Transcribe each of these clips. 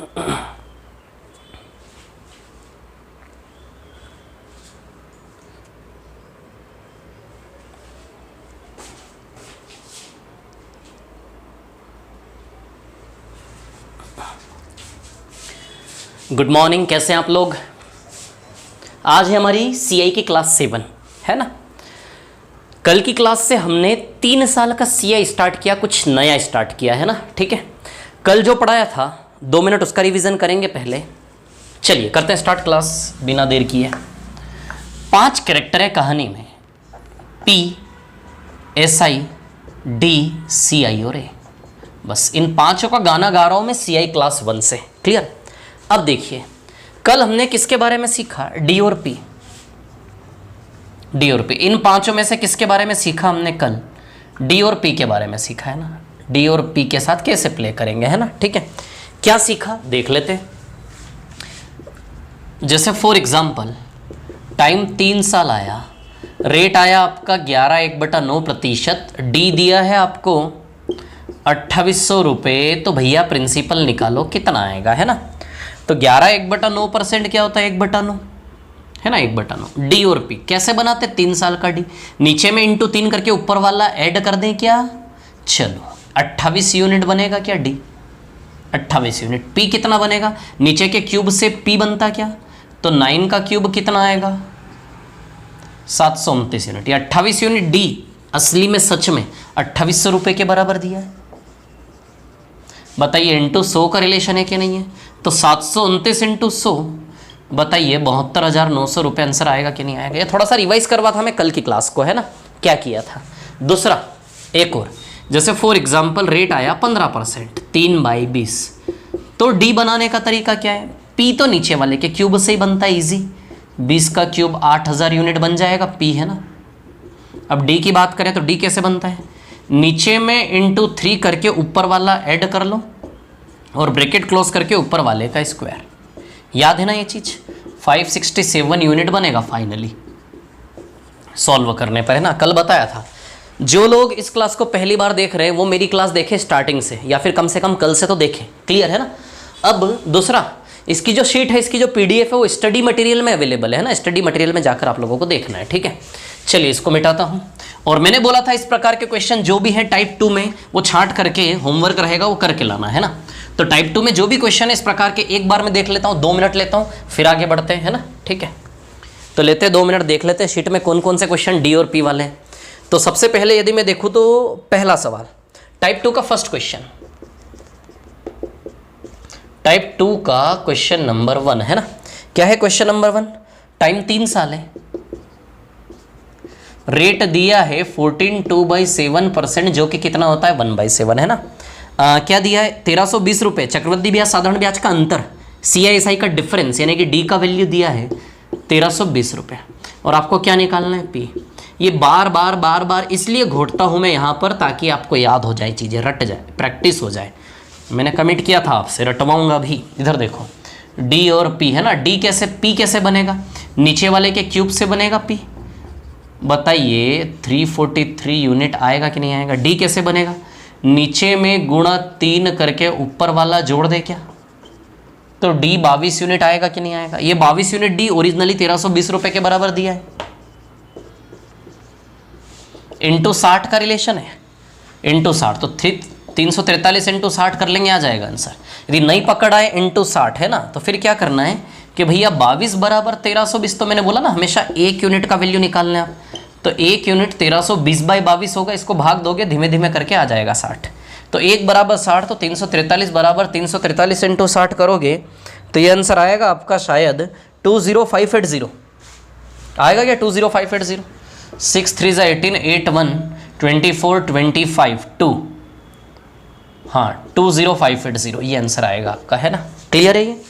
Good morning, कैसे हैं आप लोग। आज है हमारी सीआई की क्लास 7, है ना। कल की क्लास से हमने 3 साल का सीआई स्टार्ट किया, कुछ नया स्टार्ट किया है ना, ठीक है। कल जो पढ़ाया था 2 मिनट उसका रिवीजन करेंगे पहले। चलिए करते हैं स्टार्ट क्लास बिना देर किए। 5 कैरेक्टर है कहानी में, P, SI, D, CI और A। बस इन 5 का गाना गा रहा हूँ मैं CI क्लास 1 से, क्लियर। अब देखिए कल हमने किसके बारे में सीखा, D और P। डी और पी, इन 5 में से किसके बारे में सीखा हमने कल, डी और पी के बारे में सीखा है ना। डी और पी के साथ कैसे प्ले करेंगे, है ना, ठीक है। क्या सीखा देख लेते हैं। जैसे फॉर एग्जांपल टाइम 3 साल आया, रेट आया आपका 11/9%, डी दिया है आपको 2800 रुपये, तो भैया प्रिंसिपल निकालो कितना आएगा, है ना। तो 11/9% क्या होता है, 1/9 है ना, 1/9। डी और पी कैसे बनाते, 3 साल का डी, नीचे में इंटू 3 करके ऊपर वाला ऐड कर दें क्या, चलो 28 यूनिट बनेगा क्या डी, 28 यूनिट। पी कितना बनेगा, नीचे के क्यूब से पी बनता क्या, तो 9 का क्यूब कितना आएगा 729 यूनिट। या 28 यूनिट डी असली में सच में 2800 रुपये के बराबर दिया है। बताइए इंटू 100 का रिलेशन है कि नहीं है, तो 729 इंटू 100, बताइए 72,900 रुपये आंसर आएगा कि नहीं आएगा। ये थोड़ा सा रिवाइज करवा था मैं कल की क्लास को, है ना, क्या किया था। दूसरा एक और, जैसे फॉर एग्जांपल रेट आया 15%, 3/20, तो डी बनाने का तरीका क्या है, पी तो नीचे वाले के क्यूब से ही बनता है, इजी। 20 का क्यूब 8000 यूनिट बन जाएगा, पी है ना। अब डी की बात करें तो डी कैसे बनता है, नीचे में इंटू 3 करके ऊपर वाला ऐड कर लो और ब्रैकेट क्लोज करके ऊपर वाले का स्क्वायर। याद है ना ये चीज, 567 यूनिट बनेगा फाइनली सॉल्व करने पर, है ना। कल बताया था, जो लोग इस क्लास को पहली बार देख रहे हैं वो मेरी क्लास देखें स्टार्टिंग से, या फिर कम से कम कल से तो देखें, क्लियर है ना। अब दूसरा, इसकी जो शीट है, इसकी जो PDF है वो स्टडी मटेरियल में अवेलेबल है ना, स्टडी मटेरियल में जाकर आप लोगों को देखना है, ठीक है। चलिए इसको मिटाता हूँ। और मैंने बोला था इस प्रकार के क्वेश्चन जो भी है टाइप 2 में वो छांट करके होमवर्क रहेगा वो करके लाना, है ना। तो टाइप 2 में जो भी क्वेश्चन है इस प्रकार के एक बार मैं देख लेता हूँ, 2 मिनट लेता हूँ, फिर आगे बढ़ते हैं, है ना, ठीक है। तो लेते हैं 2 मिनट, देख लेते हैं शीट में कौन कौन से क्वेश्चन डी और पी वाले हैं। तो सबसे पहले यदि मैं देखूँ तो पहला सवाल टाइप 2 का फर्स्ट क्वेश्चन, टाइप 2 का क्वेश्चन नंबर 1, है ना। क्या है क्वेश्चन नंबर 1, टाइम 3 साल है, रेट दिया है 14/7%, जो कि कितना होता है 1/7, है ना। क्या दिया है 1320 रुपये, चक्रवृद्धि ब्याज साधारण ब्याज का अंतर, CISI का डिफरेंस, यानी कि डी का वैल्यू दिया है 1320 रुपये, और आपको क्या निकालना है पी। ये बार बार इसलिए घोटता हूँ मैं यहाँ पर ताकि आपको याद हो जाए, चीज़ें रट जाए, प्रैक्टिस हो जाए। मैंने कमिट किया था आपसे, रटवाऊंगा भी। इधर देखो डी और पी, है ना। डी कैसे, पी कैसे बनेगा, नीचे वाले के क्यूब से बनेगा पी। बताइए 343 यूनिट आएगा कि नहीं आएगा। डी कैसे बनेगा, नीचे में गुणा 3 करके ऊपर वाला जोड़ दे क्या, तो डी 22 यूनिट आएगा कि नहीं आएगा। ये 22 यूनिट डी ओरिजिनली 1320 रुपये के बराबर दिया है, इंटू 60 का रिलेशन है, इंटू 60, तो 343 इंटू 60 कर लेंगे, आ जाएगा आंसर। यदि नहीं पकड़ आए इंटू 60, है ना, तो फिर क्या करना है कि भैया 22 बराबर 1320, तो मैंने बोला ना हमेशा 1 यूनिट का वैल्यू निकालना है आप, तो 1 यूनिट 1320/22 होगा, इसको भाग दोगे धीमे धीमे करके आ जाएगा 60। तो 1 बराबर 60, तो 343 बराबर 343 इंटू 60 करोगे तो ये आंसर आएगा आपका शायद 20580 आएगा क्या, 20580। 6 3 18 8 1 24 25 2, हाँ 20580 ये आंसर आएगा आपका, है ना। क्लियर है, ये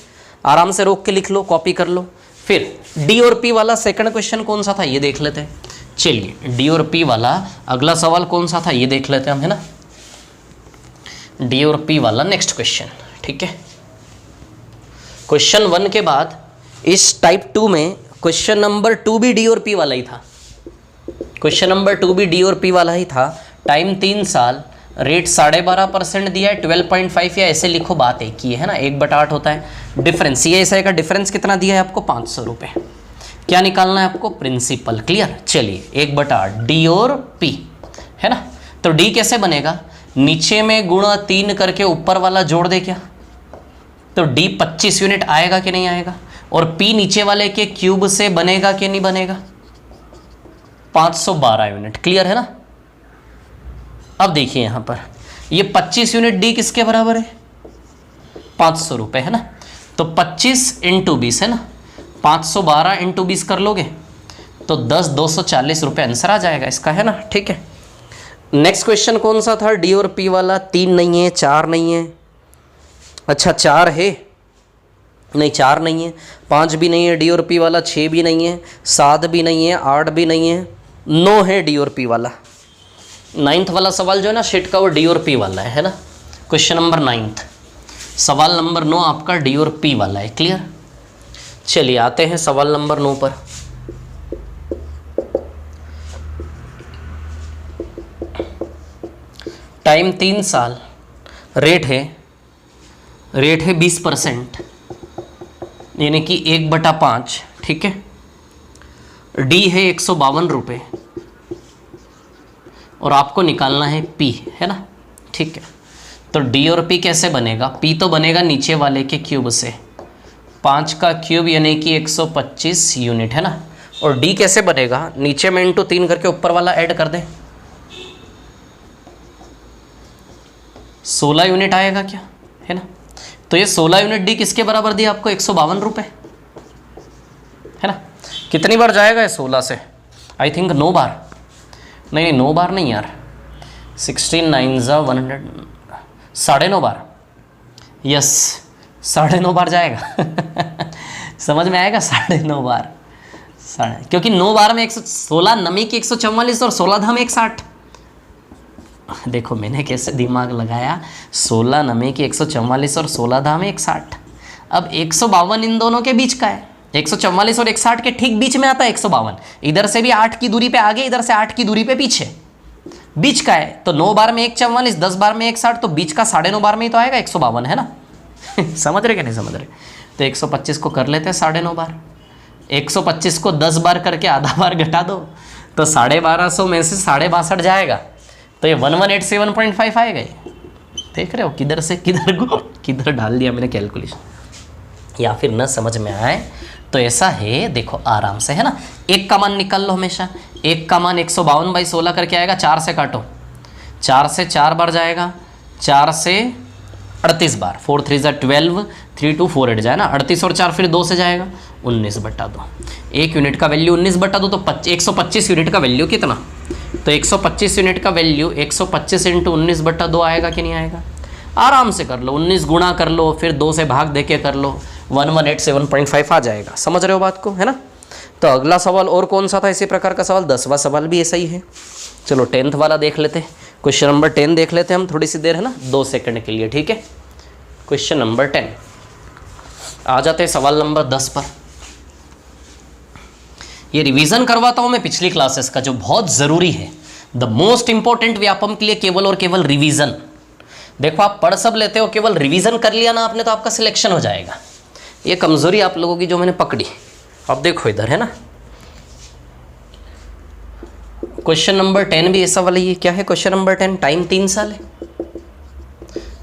आराम से रोक के लिख लो, कॉपी कर लो। फिर डी और पी वाला सेकंड क्वेश्चन कौन सा था ये देख लेते हैं। चलिए डी और पी वाला अगला सवाल कौन सा था ये देख लेते हैं हम, है ना। डी और पी वाला नेक्स्ट क्वेश्चन, ठीक है। क्वेश्चन 1 के बाद इस टाइप 2 में क्वेश्चन नंबर 2 भी डी और पी वाला ही था, क्वेश्चन नंबर 2 भी डी और पी वाला ही था। टाइम 3 साल, रेट 12.5% दिया है, 12.5 या ऐसे लिखो, बात एक ही है ना, 1/8 होता है। डिफरेंस CISI का डिफरेंस कितना दिया है आपको, 500 रुपये। क्या निकालना है आपको, प्रिंसिपल। क्लियर, चलिए 1/8 D और P है ना। तो D कैसे बनेगा, नीचे में गुणा 3 करके ऊपर वाला जोड़ दे क्या, तो D 25 यूनिट आएगा कि नहीं आएगा, और P नीचे वाले के क्यूब से बनेगा कि नहीं बनेगा, 512 यूनिट। क्लियर है ना। अब देखिए यहां पर ये 25 यूनिट D किसके बराबर है, 500 रुपये है ना। तो 25 × 20 है ना, 512 × 20 कर लोगे तो 240 रुपये आंसर आ जाएगा इसका, है ना। ठीक है, नेक्स्ट क्वेश्चन कौन सा था, D और P वाला। 3 नहीं है, 4 नहीं है, अच्छा 4 है, नहीं 4 नहीं है, 5 भी नहीं है D और P वाला, 6 भी नहीं है, 7 भी नहीं है, 8 भी नहीं है, 9 है D और P वाला। 9th वाला सवाल जो है ना शीट का, वो D और P वाला है ना। क्वेश्चन नंबर 9th, सवाल नंबर 9 आपका D और P वाला है। क्लियर, चलिए आते हैं सवाल नंबर 9 पर। टाइम 3 साल, रेट है 20%, यानी कि 1/5। ठीक है, D है 152 रुपये और आपको निकालना है P, है ना। ठीक है, तो D और P कैसे बनेगा, P तो बनेगा नीचे वाले के क्यूब से, 5 का क्यूब यानी कि 125 यूनिट, है ना। और D कैसे बनेगा, नीचे में × 3 करके ऊपर वाला ऐड कर दें, 16 यूनिट आएगा क्या, है ना। तो ये 16 यूनिट D किसके बराबर दिया आपको, 152 रुपये, है ना। कितनी बार जाएगा ये 16 से, आई थिंक 9 बार, नहीं 9 बार नहीं यार, 16 9 100, 9.5 बार, यस 9.5 बार जाएगा समझ में आएगा, 9.5 बार, क्योंकि 9 बार में 116 नमी की 144 और 16 धाम 160। देखो मैंने कैसे दिमाग लगाया, 16 नमी की 144 और 16 धाम 160। अब 152 इन दोनों के बीच का है, 144 और 160 के ठीक बीच में आता है 152, इधर से भी 8 की दूरी पे आगे, इधर से 8 की दूरी पे पीछे, बीच का है। तो 9 बार में 144, 10 बार में 160, तो बीच का 9.5 बार में ही तो आएगा 152, है ना समझ रहे कि नहीं समझ रहे। तो 125 को कर लेते हैं 9.5 बार, 125 को 10 बार करके आधा बार घटा दो, तो 1250 में से 62.5 जाएगा, तो ये 1187.5 आएगा। ये देख रहे हो किधर से किधर डाल दिया मैंने कैलकुलेशन, या फिर न समझ में आए तो ऐसा है, देखो आराम से, है ना। 1 का मान निकाल लो हमेशा, 1 का मान 152/16 करके आएगा, 4 से काटो, 4 से 4 बार जाएगा, 4 से 38 बार, 4 3 12, 3 2 4 8 जाए ना, 38 और 4 फिर 2 से जाएगा, 19/2। 1 यूनिट का वैल्यू 19/2, तो 125 यूनिट का वैल्यू कितना, तो 125 यूनिट का वैल्यू 125 × 19/2 आएगा कि नहीं आएगा। आराम से कर लो, 19 गुणा कर लो, फिर 2 से भाग दे के कर लो, 1187.5 आ जाएगा। समझ रहे हो बात को, है ना। तो अगला सवाल और कौन सा था इसी प्रकार का सवाल, 10वां सवाल भी ऐसा ही है। चलो 10th वाला देख लेते हैं, क्वेश्चन नंबर 10 देख लेते हैं हम, थोड़ी सी देर, है ना, 2 सेकंड के लिए। ठीक है, क्वेश्चन नंबर 10 आ जाते हैं सवाल नंबर 10 पर। ये रिवीजन करवाता हूं मैं पिछली क्लासेस का, जो बहुत ज़रूरी है, द मोस्ट इंपॉर्टेंट व्यापम के लिए केवल और केवल रिवीजन। देखो आप पढ़ सब लेते हो, केवल रिवीजन कर लिया ना आपने तो आपका सिलेक्शन हो जाएगा। ये कमजोरी आप लोगों की जो मैंने पकड़ी, अब देखो इधर, है ना। क्वेश्चन नंबर 10 भी ऐसा वाला, ये क्या है क्वेश्चन नंबर 10, टाइम 3 साल है,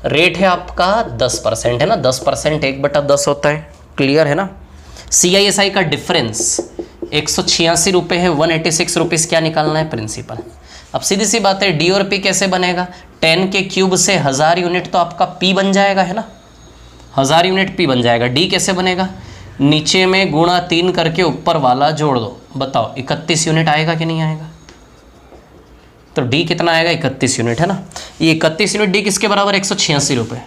रेट है आपका 10%, है ना, 10% 1/10 होता है। क्लियर है ना। CISI का डिफरेंस 186 रुपये है, 186 रुपीज़ क्या निकालना है, प्रिंसिपल। अब सीधी सी बात है, D और P कैसे बनेगा, 10 के क्यूब से 1000 यूनिट तो आपका P बन जाएगा, है ना, 1000 यूनिट P बन जाएगा। D कैसे बनेगा, नीचे में गुणा 3 करके ऊपर वाला जोड़ दो, बताओ 31 यूनिट आएगा कि नहीं आएगा। तो D कितना आएगा, 31 यूनिट, है ना। ये 31 यूनिट D किसके बराबर, 186 रुपये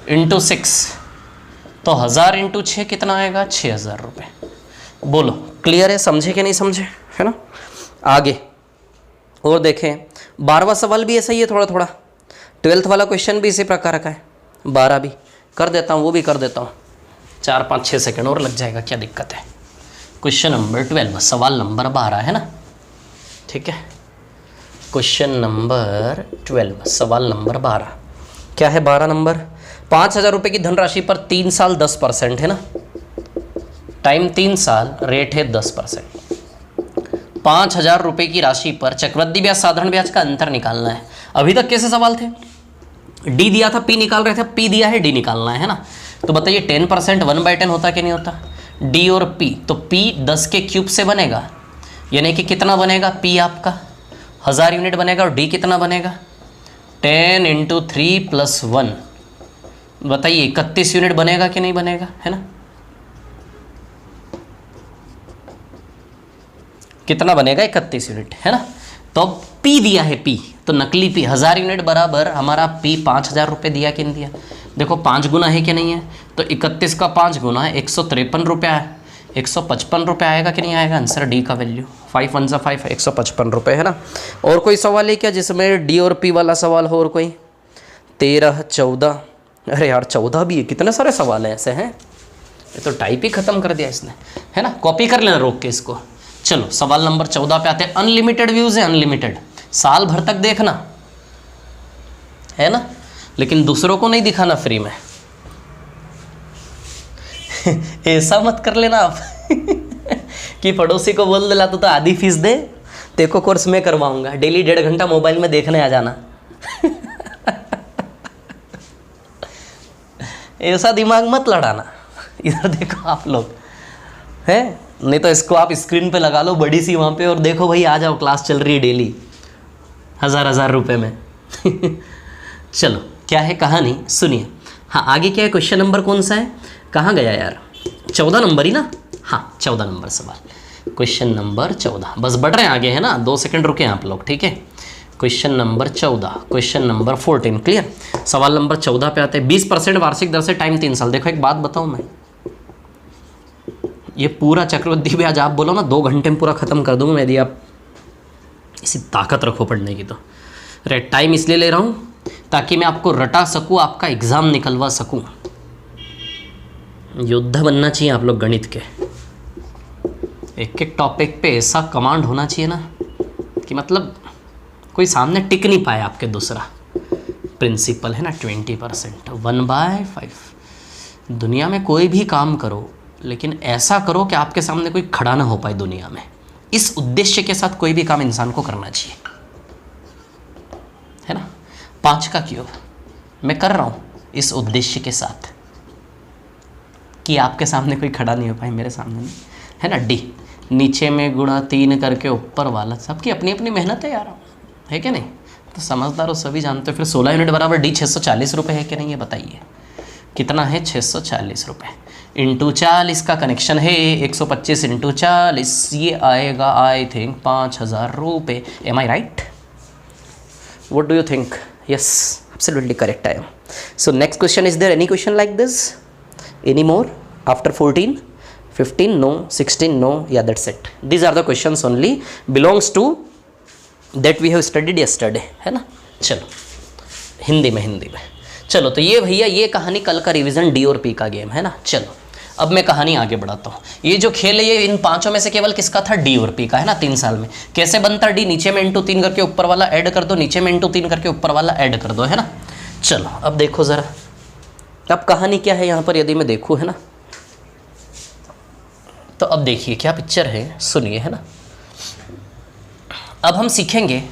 × 6, तो 1000 × 6 कितना आएगा, 6000 रुपये। बोलो क्लियर है, समझे कि नहीं समझे, है ना। आगे और देखें, 12वां सवाल भी ऐसा ही है थोड़ा थोड़ा, 12th वाला क्वेश्चन भी इसी प्रकार का है, 12 भी कर देता हूँ, वो भी कर देता हूँ, 4 5 6 सेकंड और लग जाएगा, क्या दिक्कत है। क्वेश्चन नंबर 12 सवाल नंबर 12 है ना। ठीक है, क्वेश्चन नंबर 12, सवाल नंबर 12। क्या है 12 नंबर? 5,000 रुपये की धनराशि पर 3 साल 10% है ना, टाइम 3 साल, रेट है 10%। 5,000 रुपये की राशि पर चक्रवृद्धि ब्याज साधारण ब्याज का अंतर निकालना है। अभी तक कैसे सवाल थे? डी दिया था, पी निकाल रहे थे, पी दिया है, डी निकालना है ना। तो बताइए 10% 1/10 होता कि नहीं होता? डी और पी, तो पी 10 के क्यूब से बनेगा, यानी कि कितना बनेगा? पी आपका 1000 यूनिट बनेगा, और डी कितना बनेगा? 10 × 3 + 1, बताइए 31 यूनिट बनेगा कि नहीं बनेगा, है ना? कितना बनेगा? 31 यूनिट, है ना। तो पी दिया है, पी तो नकली पी 1000 यूनिट बराबर हमारा पी 5,000 रुपये दिया कि नहीं दिया? देखो 5 गुना है कि नहीं है, तो 31 का 5 गुना है 153 रुपया है, 155 रुपये आएगा कि नहीं आएगा? आंसर डी का वैल्यू 5 1 5 155 रुपये, है ना। और कोई सवाल है क्या जिसमें डी और पी वाला सवाल हो? और कोई? 13 14, अरे यार 14 भी है, कितने सारे सवाल हैं ऐसे हैं, ये तो टाइप ही ख़त्म कर दिया इसने, है ना। कॉपी कर लेना रोक के इसको। चलो सवाल नंबर 14 पे आते हैं। अनलिमिटेड व्यूज़ है, अनलिमिटेड, साल भर तक देखना है ना, लेकिन दूसरों को नहीं दिखाना फ्री में। ऐसा मत कर लेना आप कि पड़ोसी को बोल दिला तो आधी फीस दे, तेरे को कोर्स में करवाऊंगा, डेली 1.5 घंटा मोबाइल में देखने आ जाना। ऐसा दिमाग मत लड़ाना। इधर देखो आप लोग हैं, नहीं तो इसको आप स्क्रीन पे लगा लो बड़ी सी वहाँ पे, और देखो भाई आ जाओ, क्लास चल रही है डेली 1000 रुपये में। चलो क्या है कहानी सुनिए। हाँ आगे क्या है? क्वेश्चन नंबर कौन सा है? कहाँ गया यार? 14 नंबर ही ना। हाँ 14 नंबर सवाल, क्वेश्चन नंबर 14। बस बढ़ रहे हैं आगे, है ना, 2 सेकंड रुके आप लोग, ठीक है। Question number 14, question number 14 clear. सवाल नंबर 14 पे आते हैं। 20% वार्षिक दर से टाइम 3 साल। देखो एक बात बताऊँ मैं, ये पूरा चक्रवृद्धि ब्याज आप बोलो ना 2 घंटे में पूरा ख़त्म कर दूँगा यदि आप इसी ताकत रखो पढ़ने की तो। रेट टाइम इसलिए ले रहा हूँ ताकि मैं आपको रटा सकूँ, आपका एग्ज़ाम निकलवा सकूँ। योद्धा बनना चाहिए आप लोग गणित के, एक एक टॉपिक पे ऐसा कमांड होना चाहिए ना कि मतलब कोई सामने टिक नहीं पाए आपके। दूसरा प्रिंसिपल है ना 20%, 1/5। दुनिया में कोई भी काम करो लेकिन ऐसा करो कि आपके सामने कोई खड़ा ना हो पाए दुनिया में। इस उद्देश्य के साथ कोई भी काम इंसान को करना चाहिए, है ना। 5 का क्यूब मैं कर रहा हूँ इस उद्देश्य के साथ कि आपके सामने कोई खड़ा नहीं हो पाए, मेरे सामने नहीं, है ना। डी नीचे में गुणा 3 करके ऊपर वाला, सबकी अपनी अपनी मेहनत है यार, है कि नहीं। तो समझदार हो सभी जानते हो। फिर 16 यूनिट बराबर डी 640 रुपये है कि नहीं, ये बताइए कितना है? 640 रुपये इंटू 40 का कनेक्शन है 125 इंटू 40, ये आएगा आई थिंक 5,000 रुपये। Am I right? What do you think? Yes absolutely correct I am. So next question, is there any question like this? Any more after 14? 15 no, 16 no, yeah that's it. These are the questions only belongs to that we have studied yesterday, है ना। चलो हिंदी में चलो, तो ये भैया ये कहानी कल का रिवीजन डी और पी का गेम है ना। चलो अब मैं कहानी आगे बढ़ाता हूँ। ये जो खेल है ये इन 5 में से केवल किसका था? डी और पी का, है ना। 3 साल में कैसे बनता? डी नीचे में इंटू 3 करके ऊपर वाला ऐड कर दो, नीचे में इंटू 3 करके ऊपर वाला ऐड कर दो, है ना। चलो अब देखो ज़रा, अब कहानी क्या है यहाँ पर यदि मैं देखूँ, है ना। तो अब देखिए क्या पिक्चर है, सुनिए, है ना। अब हम सीखेंगे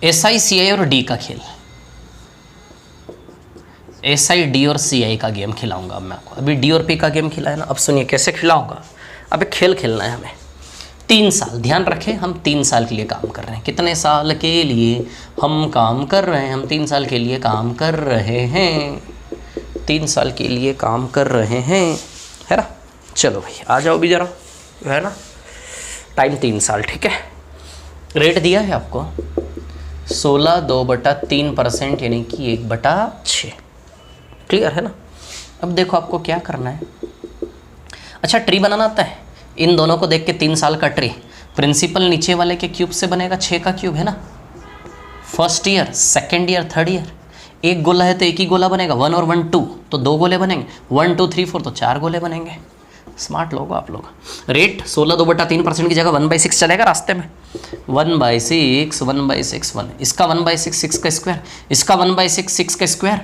SI CI और डी का खेल। SI डी और CI का गेम खिलाऊंगा अब मैं आपको। अभी डी और पी का गेम खिलाया ना, अब सुनिए कैसे खिलाऊंगा। अब एक खेल खेलना है हमें। 3 साल, ध्यान रखें हम 3 साल के लिए काम कर रहे हैं। कितने साल के लिए हम काम कर रहे हैं? हम 3 साल के लिए काम कर रहे हैं, 3 साल के लिए काम कर रहे हैं, है ना। चलो भाई आ जाओ भी ज़रा, है ना। टाइम 3 साल, ठीक है। रेट दिया है आपको 16 2/3% यानी कि 1/6, क्लियर है ना। अब देखो आपको क्या करना है। अच्छा ट्री बनाना आता है? इन दोनों को देख के 3 साल का ट्री, प्रिंसिपल नीचे वाले के क्यूब से बनेगा 6 का क्यूब, है ना। First year, second year, third year, एक गोला है तो एक ही गोला बनेगा, 1 और 1 2 तो 2 गोले बनेंगे, 1 2 3 4 तो 4 गोले बनेंगे। स्मार्ट लोग हो आप लोग। रेट 16/2/3% की जगह 1/6 चलेगा रास्ते में। 1/6 1/6 1, इसका 1/6 6 का स्क्वायर, इसका 1/6 6 का स्क्वायर,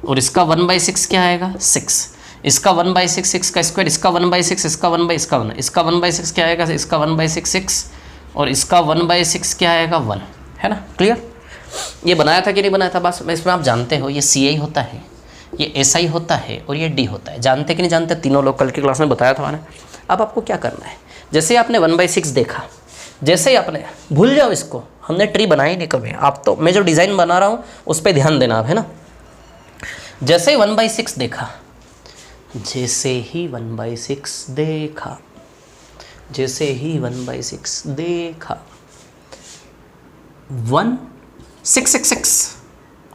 और इसका 1/6 क्या आएगा 6, इसका 1/6 6 का स्क्वायर, इसका 1/6, इसका 1/, इसका 1, इसका 1/6 क्या आएगा, इसका 1/6 6, और इसका 1/6 क्या आएगा 1, है ना। क्लियर। ये बनाया था कि नहीं बनाया था, बस इसमें आप जानते हो ये सी आई होता है, ये एस आई होता है, और ये डी होता है। जानते कि नहीं जानते, तीनों लोग कल की क्लास में बताया था मैंने। अब आपको क्या करना है, जैसे आपने 1/6 देखा, जैसे ही आपने, भूल जाओ इसको, हमने ट्री बनाई नहीं कभी। आप तो मैं जो डिज़ाइन बना रहा हूँ उस पर ध्यान देना आप, है ना। जैसे ही 1/6 देखा, जैसे ही 1/6 देखा, जैसे ही 1/6 देखा, 1 6 6 6,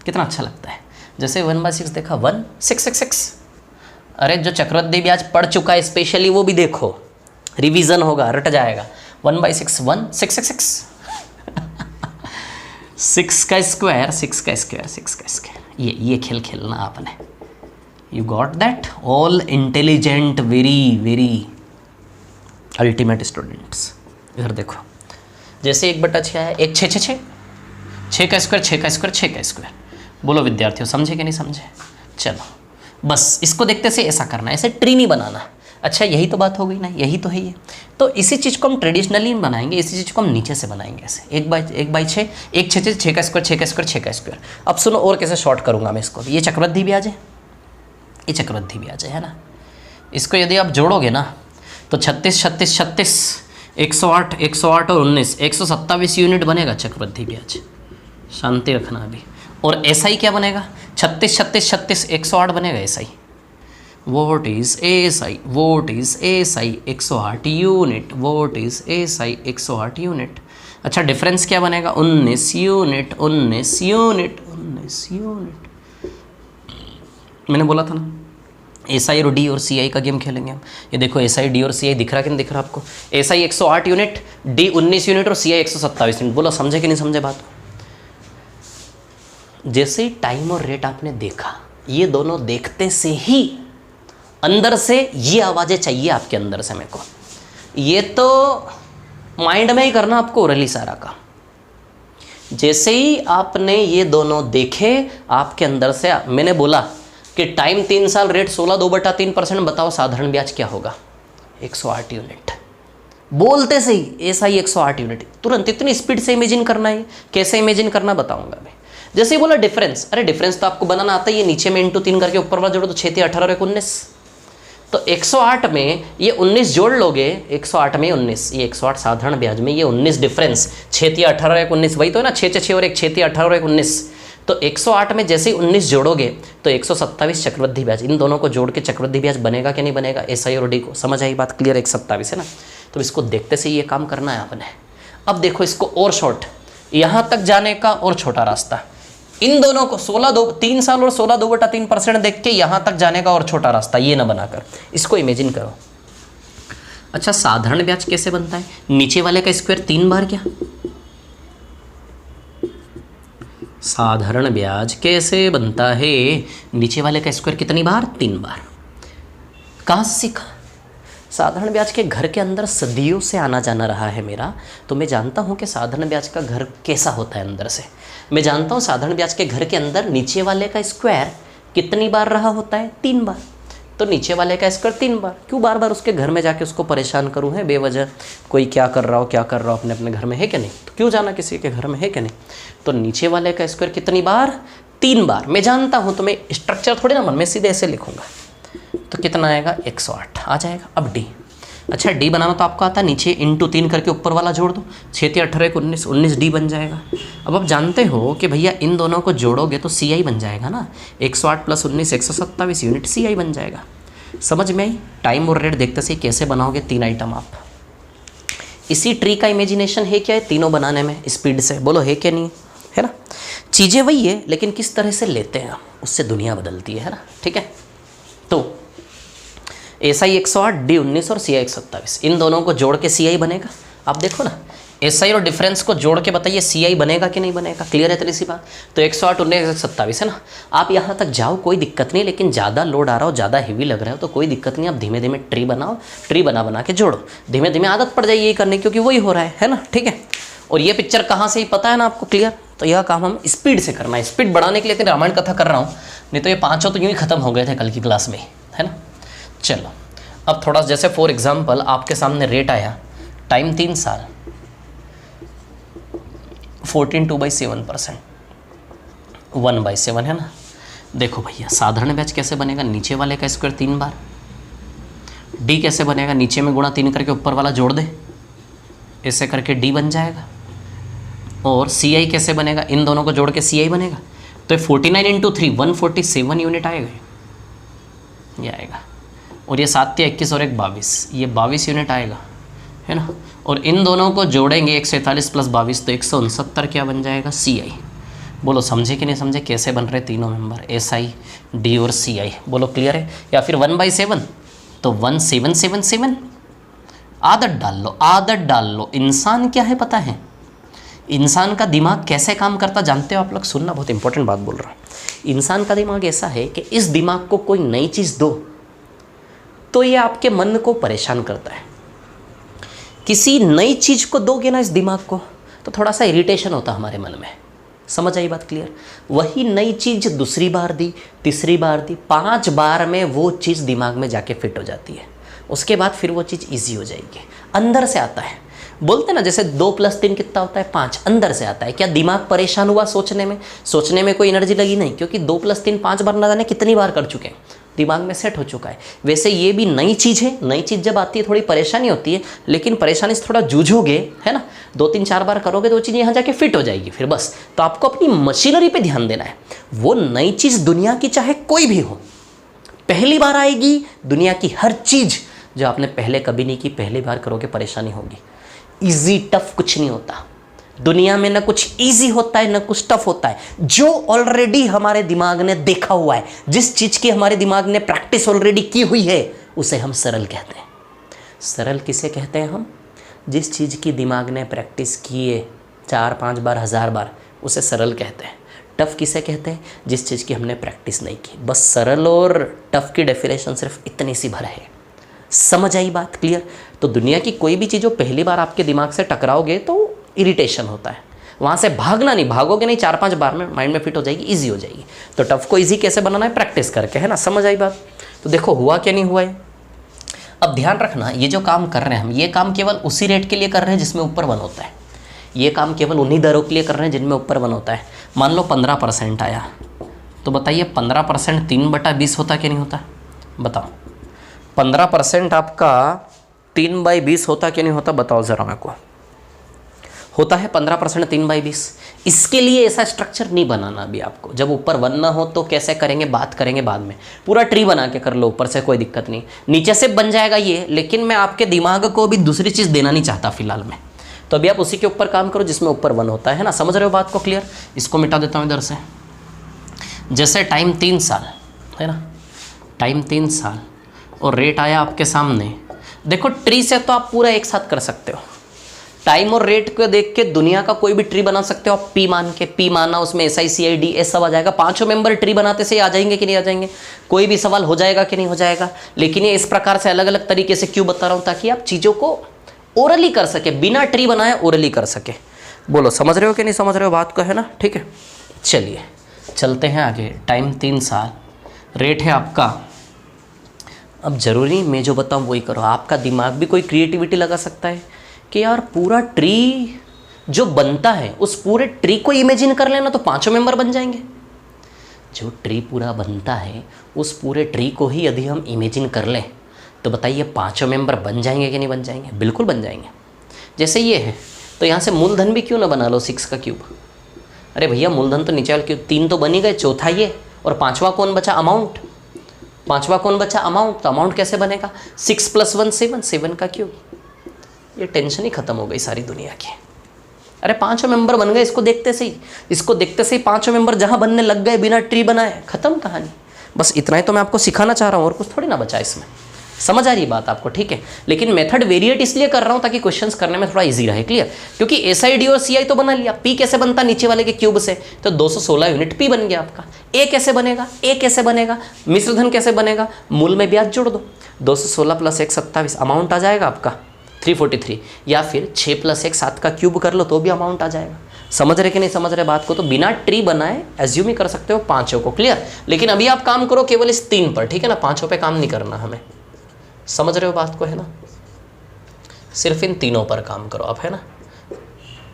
कितना अच्छा लगता है। जैसे 1/6 देखा 1 6 6 6। अरे जो चक्रवृद्धि ब्याज पढ़ चुका है स्पेशली वो भी देखो, रिवीजन होगा, रट जाएगा। 1/6 1 6 6 6 6 का स्क्वायर 6 का स्क्वायर 6 का स्क्वायर। ये खेल खेलना आपने। You got that. All intelligent, very very ultimate students. इधर देखो, जैसे 1/6 है, 1 6 6 6, 6 का स्क्वायर 6 का स्क्वायर 6 का स्क्वायर। बोलो विद्यार्थियों, समझे कि नहीं समझे। चलो बस इसको देखते से ऐसा करना, ऐसे ट्री नहीं बनाना। अच्छा यही तो बात हो गई ना, यही तो है ये। तो इसी चीज़ को हम ट्रेडिशनली बनाएंगे, इसी चीज़ को हम नीचे से बनाएंगे ऐसे 1/6 1 6 6 6 का स्क्वायर 6 का स्क्वायर 6 का स्क्वायर। अब सुनो और कैसे शॉर्ट करूँगा मैं इसको। ये चक्रवृद्धि ब्याज है, ये चक्रवृद्धि ब्याज है ना। इसको यदि आप जोड़ोगे ना तो 36 36 36 108 108 और 19 127 यूनिट बनेगा चक्रवृद्धि ब्याज। शांति रखना अभी। और एसआई क्या बनेगा, 36 36 36 108 बनेगा SI. Vote is SI, vote is SI 108 unit, vote is SI 108 unit. अच्छा डिफरेंस क्या बनेगा, 19 यूनिट 19 यूनिट 19 यूनिट। मैंने बोला था ना एस आई और डी और सी आई का गेम खेलेंगे हम। ये देखो एस आई डी और सी आई दिख रहा कि नहीं दिख रहा आपको। S I 108 unit, D 19 unit और सी आई 127 यूनिट। बोलो समझे कि नहीं समझे बात को। जैसे ही टाइम और रेट आपने देखा, ये दोनों देखते से ही अंदर से ये आवाज़ें चाहिए आपके अंदर से मेरे को। ये तो माइंड में ही करना आपको ओरली सारा का। जैसे ही आपने ये दोनों देखे आपके अंदर से, मैंने बोला कि टाइम 3 साल, रेट 16/2/3%, बताओ साधारण ब्याज क्या होगा 108 यूनिट। बोलते से ही ऐसा ही 108 यूनिट, तुरंत इतनी स्पीड से इमेजिन करना है। कैसे इमेजिन करना बताऊंगा मैं। जैसे ही बोला डिफरेंस, अरे डिफरेंस तो आपको बनाना आता ही है। नीचे में × 3 करके ऊपर वाला जोड़ो तो 6 × 18 और 19। तो 108 में ये 19 जोड़ लोगे, 108 में 19, ये 108 साधारण ब्याज में ये 19 डिफरेंस, 6 × 18 और 19 वही तो है ना, 6 6 और 1 6 × 18 और 19। तो 108 में जैसे ही 19 जोड़ोगे तो 127 चक्रवृद्धि ब्याज। इन दोनों को जोड़ के चक्रवृद्धि ब्याज बनेगा कि नहीं बनेगा, एस आई और डी को। समझ आई बात, क्लियर। 127 है ना। तो इसको देखते से ये काम करना है आपने। अब देखो इसको और शॉर्ट, यहाँ तक जाने का और छोटा रास्ता। इन दोनों को 3 साल और 16/2/3% देख के यहाँ तक जाने का और छोटा रास्ता, ये ना बनाकर इसको इमेजिन करो। अच्छा साधारण ब्याज कैसे बनता है, नीचे वाले का स्क्वायर 3 बार क्या। साधारण ब्याज कैसे बनता है, नीचे वाले का स्क्वायर कितनी बार, 3 बार। कहाँ से सीखा। साधारण ब्याज के घर के अंदर सदियों से आना जाना रहा है मेरा, तो मैं जानता हूँ कि साधारण ब्याज का घर कैसा होता है अंदर से। मैं जानता हूँ साधारण ब्याज के घर के अंदर नीचे वाले का स्क्वायर कितनी बार रहा होता है, 3 बार। तो नीचे वाले का स्क्वायर 3 बार, क्यों बार बार उसके घर में जाके उसको परेशान करूँ है बेवजह। कोई क्या कर रहा हो अपने अपने घर में, है कि नहीं, तो क्यों जाना किसी के घर में, है कि नहीं। तो नीचे वाले का स्क्वायर कितनी बार, 3 बार। मैं जानता हूँ, तो मैं स्ट्रक्चर थोड़ी ना मन में सीधे ऐसे लिखूँगा। तो कितना आएगा 108 आ जाएगा। अब डी, अच्छा डी बनाना तो आपको आता है, नीचे × 3 करके ऊपर वाला जोड़ दो, 6 × 18 = 19, 19 डी बन जाएगा। अब आप जानते हो कि भैया इन दोनों को जोड़ोगे तो सी आई बन जाएगा ना, 108 + 19 127 यूनिट सी आई बन जाएगा। समझ में आई। टाइम और रेट देखते से कैसे बनाओगे 3 आइटम आप। इसी ट्री का इमेजिनेशन है क्या है तीनों बनाने में स्पीड से, बोलो है क्या नहीं है ना। चीज़ें वही है लेकिन किस तरह से लेते हैं उससे दुनिया बदलती है ना। ठीक है, तो एस आई 108, डी 19 और सी आई 127, इन दोनों को जोड़ के सी आई बनेगा। आप देखो ना एसआई और डिफरेंस को जोड़ के बताइए सीआई बनेगा कि नहीं बनेगा। क्लियर है इतनी सी बात। तो 108 19 127 है ना। आप यहाँ तक जाओ कोई दिक्कत नहीं, लेकिन ज़्यादा लोड आ रहा हो, ज़्यादा हेवी लग रहा हो तो कोई दिक्कत नहीं, आप धीमे धीमे ट्री बनाओ, ट्री बना बना के जोड़ो, धीमे धीमे आदत पड़ जाए ये करने की, क्योंकि वही हो रहा है ना। ठीक है। और ये पिक्चर कहाँ से ही पता है ना आपको, क्लियर। तो यह काम हम स्पीड से करना है, स्पीड बढ़ाने के लिए लेकिन रामायण कथा कर रहा हूँ, नहीं तो ये पाँचों तो यूँ ही खत्म हो गए थे कल की क्लास में, है ना। चलो अब थोड़ा जैसे फॉर एग्जाम्पल आपके सामने रेट आया, टाइम 3 साल, 14 2/7%, 1/7 है ना। देखो भैया साधारण बैच कैसे बनेगा, नीचे वाले का स्क्वायर 3 बार, डी कैसे बनेगा, नीचे में गुणा 3 करके ऊपर वाला जोड़ दे, ऐसे करके डी बन जाएगा। और सी आई कैसे बनेगा, इन दोनों को जोड़ के सी आई बनेगा। तो 49 × 3 147 यूनिट आएगा, ये आएगा। और ये 7 × 21 और 1 22, ये 22 यूनिट आएगा, है ना। और इन दोनों को जोड़ेंगे 147 + 22 तो 169 क्या बन जाएगा, सी आई। बोलो समझे कि नहीं समझे कैसे बन रहे तीनों मेंबर, एस आई, डी और सी आई। बोलो क्लियर है। या फिर 1/7 तो 1777। आदत डाल लो, आदत डाल लो। इंसान क्या है पता है, इंसान का दिमाग कैसे काम करता जानते हो आप लोग, सुनना, बहुत इंपॉर्टेंट बात बोल रहा हूँ। इंसान का दिमाग ऐसा है कि इस दिमाग को कोई नई चीज़ दो तो ये आपके मन को परेशान करता है। किसी नई चीज़ को दोगे ना इस दिमाग को तो थोड़ा सा इरिटेशन होता है हमारे मन में। समझ आई बात, क्लियर। वही नई चीज़ दूसरी बार दी, तीसरी बार दी, 5 बार में वो चीज़ दिमाग में जाके फिट हो जाती है। उसके बाद फिर वो चीज़ ईजी हो जाएगी, अंदर से आता है। बोलते ना जैसे 2 + 3 कितना होता है, 5, अंदर से आता है। क्या दिमाग परेशान हुआ सोचने में, सोचने में कोई एनर्जी लगी नहीं, क्योंकि 2 + 3 5 बार ना जाने कितनी बार कर चुके हैं, दिमाग में सेट हो चुका है। वैसे ये भी नई चीज़ है, नई चीज़ जब आती है थोड़ी परेशानी होती है, लेकिन परेशानी से थोड़ा जूझोगे, है ना, 2 3 4 बार करोगे तो वो चीज़ यहाँ जाके फिट हो जाएगी फिर बस। तो आपको अपनी मशीनरी पे ध्यान देना है। वो नई चीज़ दुनिया की चाहे कोई भी हो, पहली बार आएगी। दुनिया की हर चीज़ जो आपने पहले कभी नहीं की, पहली बार करोगे परेशानी होगी। इजी टफ कुछ नहीं होता दुनिया में, ना कुछ इजी होता है ना कुछ टफ होता है। जो ऑलरेडी हमारे दिमाग ने देखा हुआ है, जिस चीज़ की हमारे दिमाग ने प्रैक्टिस ऑलरेडी की हुई है, उसे हम सरल कहते हैं। सरल किसे कहते हैं हम, जिस चीज़ की दिमाग ने प्रैक्टिस की है 4 5 बार 1000 बार, उसे सरल कहते हैं। टफ किसे कहते हैं, जिस चीज़ की हमने प्रैक्टिस नहीं की। बस सरल और टफ की डेफिनेशन सिर्फ इतनी सी भर है। समझ आई बात, क्लियर। तो दुनिया की कोई भी चीज़ जो पहली बार आपके दिमाग से टकराओगे तो इरिटेशन होता है, वहाँ से भागना नहीं, भागोगे नहीं, 4 5 बार में माइंड में फिट हो जाएगी, इजी हो जाएगी। तो टफ को इजी कैसे बनाना है, प्रैक्टिस करके, है ना। समझ आई बात। तो देखो हुआ क्या नहीं हुआ है। अब ध्यान रखना, ये जो काम कर रहे हैं हम, ये काम केवल उसी रेट के लिए कर रहे हैं जिसमें ऊपर 1 होता है। ये काम केवल उन्हीं दरों के लिए कर रहे हैं जिनमें ऊपर 1 होता है। मान लो 15% आया, तो बताइए 15% 3/20 होता कि नहीं होता, बताओ। 15% आपका 3/20 होता कि नहीं होता, बताओ ज़रा मेरे को। होता है 15% 3/20। इसके लिए ऐसा स्ट्रक्चर नहीं बनाना अभी आपको। जब ऊपर 1 ना हो तो कैसे करेंगे, बात करेंगे बाद में। पूरा ट्री बना के कर लो ऊपर से, कोई दिक्कत नहीं, नीचे से बन जाएगा ये। लेकिन मैं आपके दिमाग को अभी दूसरी चीज़ देना नहीं चाहता फिलहाल में, तो अभी आप उसी के ऊपर काम करो जिसमें ऊपर 1 होता है ना। समझ रहे हो बात को, क्लियर। इसको मिटा देता हूँ इधर से। जैसे टाइम 3 साल है ना, टाइम 3 साल और रेट आया आपके सामने। देखो ट्री से तो आप पूरा एक साथ कर सकते हो, टाइम और रेट को देख के दुनिया का कोई भी ट्री बना सकते हो आप। पी मान के, पी माना, उसमें S I C I D S सब आ जाएगा। 5 मेंबर ट्री बनाते से आ जाएंगे कि नहीं आ जाएंगे, कोई भी सवाल हो जाएगा कि नहीं हो जाएगा। लेकिन ये इस प्रकार से अलग अलग तरीके से क्यों बता रहा हूँ, ताकि आप चीज़ों को ओरली कर सके, बिना ट्री बनाए ओरली कर सके। बोलो समझ रहे हो कि नहीं समझ रहे हो बात को, है ना। ठीक है, चलिए चलते हैं आगे। टाइम 3 साल, रेट है आपका। अब ज़रूरी मैं जो बताऊँ वही करो, आपका दिमाग भी कोई क्रिएटिविटी लगा सकता है कि यार पूरा ट्री जो बनता है उस पूरे ट्री को इमेजिन कर लेना तो 5 मेंबर बन जाएंगे। जो ट्री पूरा बनता है उस पूरे ट्री को ही यदि हम इमेजिन कर लें तो बताइए 5 मेंबर बन जाएंगे कि नहीं बन जाएंगे, बिल्कुल बन जाएंगे। जैसे ये है तो यहाँ से मूलधन भी क्यों ना बना लो 6 का क्यूब। अरे भैया मूलधन तो नीचे वाले क्यूब 3 तो बन ही गए, चौथा ये, और 5वां कौन बचा, अमाउंट। 5वां कौन बचा, अमाउंट। तो अमाउंट कैसे बनेगा, 6 + 1 7, 7 का क्यूब। ये टेंशन ही खत्म हो गई सारी दुनिया की। अरे 5 मेंबर बन गए, इसको देखते से ही 5 मेंबर जहाँ बनने लग गए बिना ट्री बनाए, खत्म कहानी। बस इतना ही तो मैं आपको सिखाना चाह रहा हूँ, और कुछ थोड़ी ना बचा इसमें। समझ आ रही बात आपको, ठीक है। लेकिन मेथड वेरिएट इसलिए कर रहा हूं ताकि क्वेश्चंस करने में थोड़ा इजी रहे, क्लियर। क्योंकि एसआई डी और सीआई तो बना लिया, पी कैसे बनता नीचे वाले के क्यूब से, तो 216 यूनिट पी बन गया आपका। ए कैसे बनेगा, ए कैसे बनेगा, मिश्रधन कैसे बनेगा, मूल में ब्याज जोड़ दो, 216 + 1 27, अमाउंट आ जाएगा आपका 343, या फिर 6 + 1 7 का क्यूब कर लो तो भी अमाउंट आ जाएगा। समझ रहे कि नहीं समझ रहे बात को? तो बिना ट्री बनाए एज्यूम ही कर सकते हो पांचों को, क्लियर। लेकिन अभी आप काम करो केवल इस 3 पर, ठीक है ना, पांचों पे काम नहीं करना हमें, समझ रहे हो बात को, है ना। सिर्फ इन तीनों पर काम करो आप, है ना,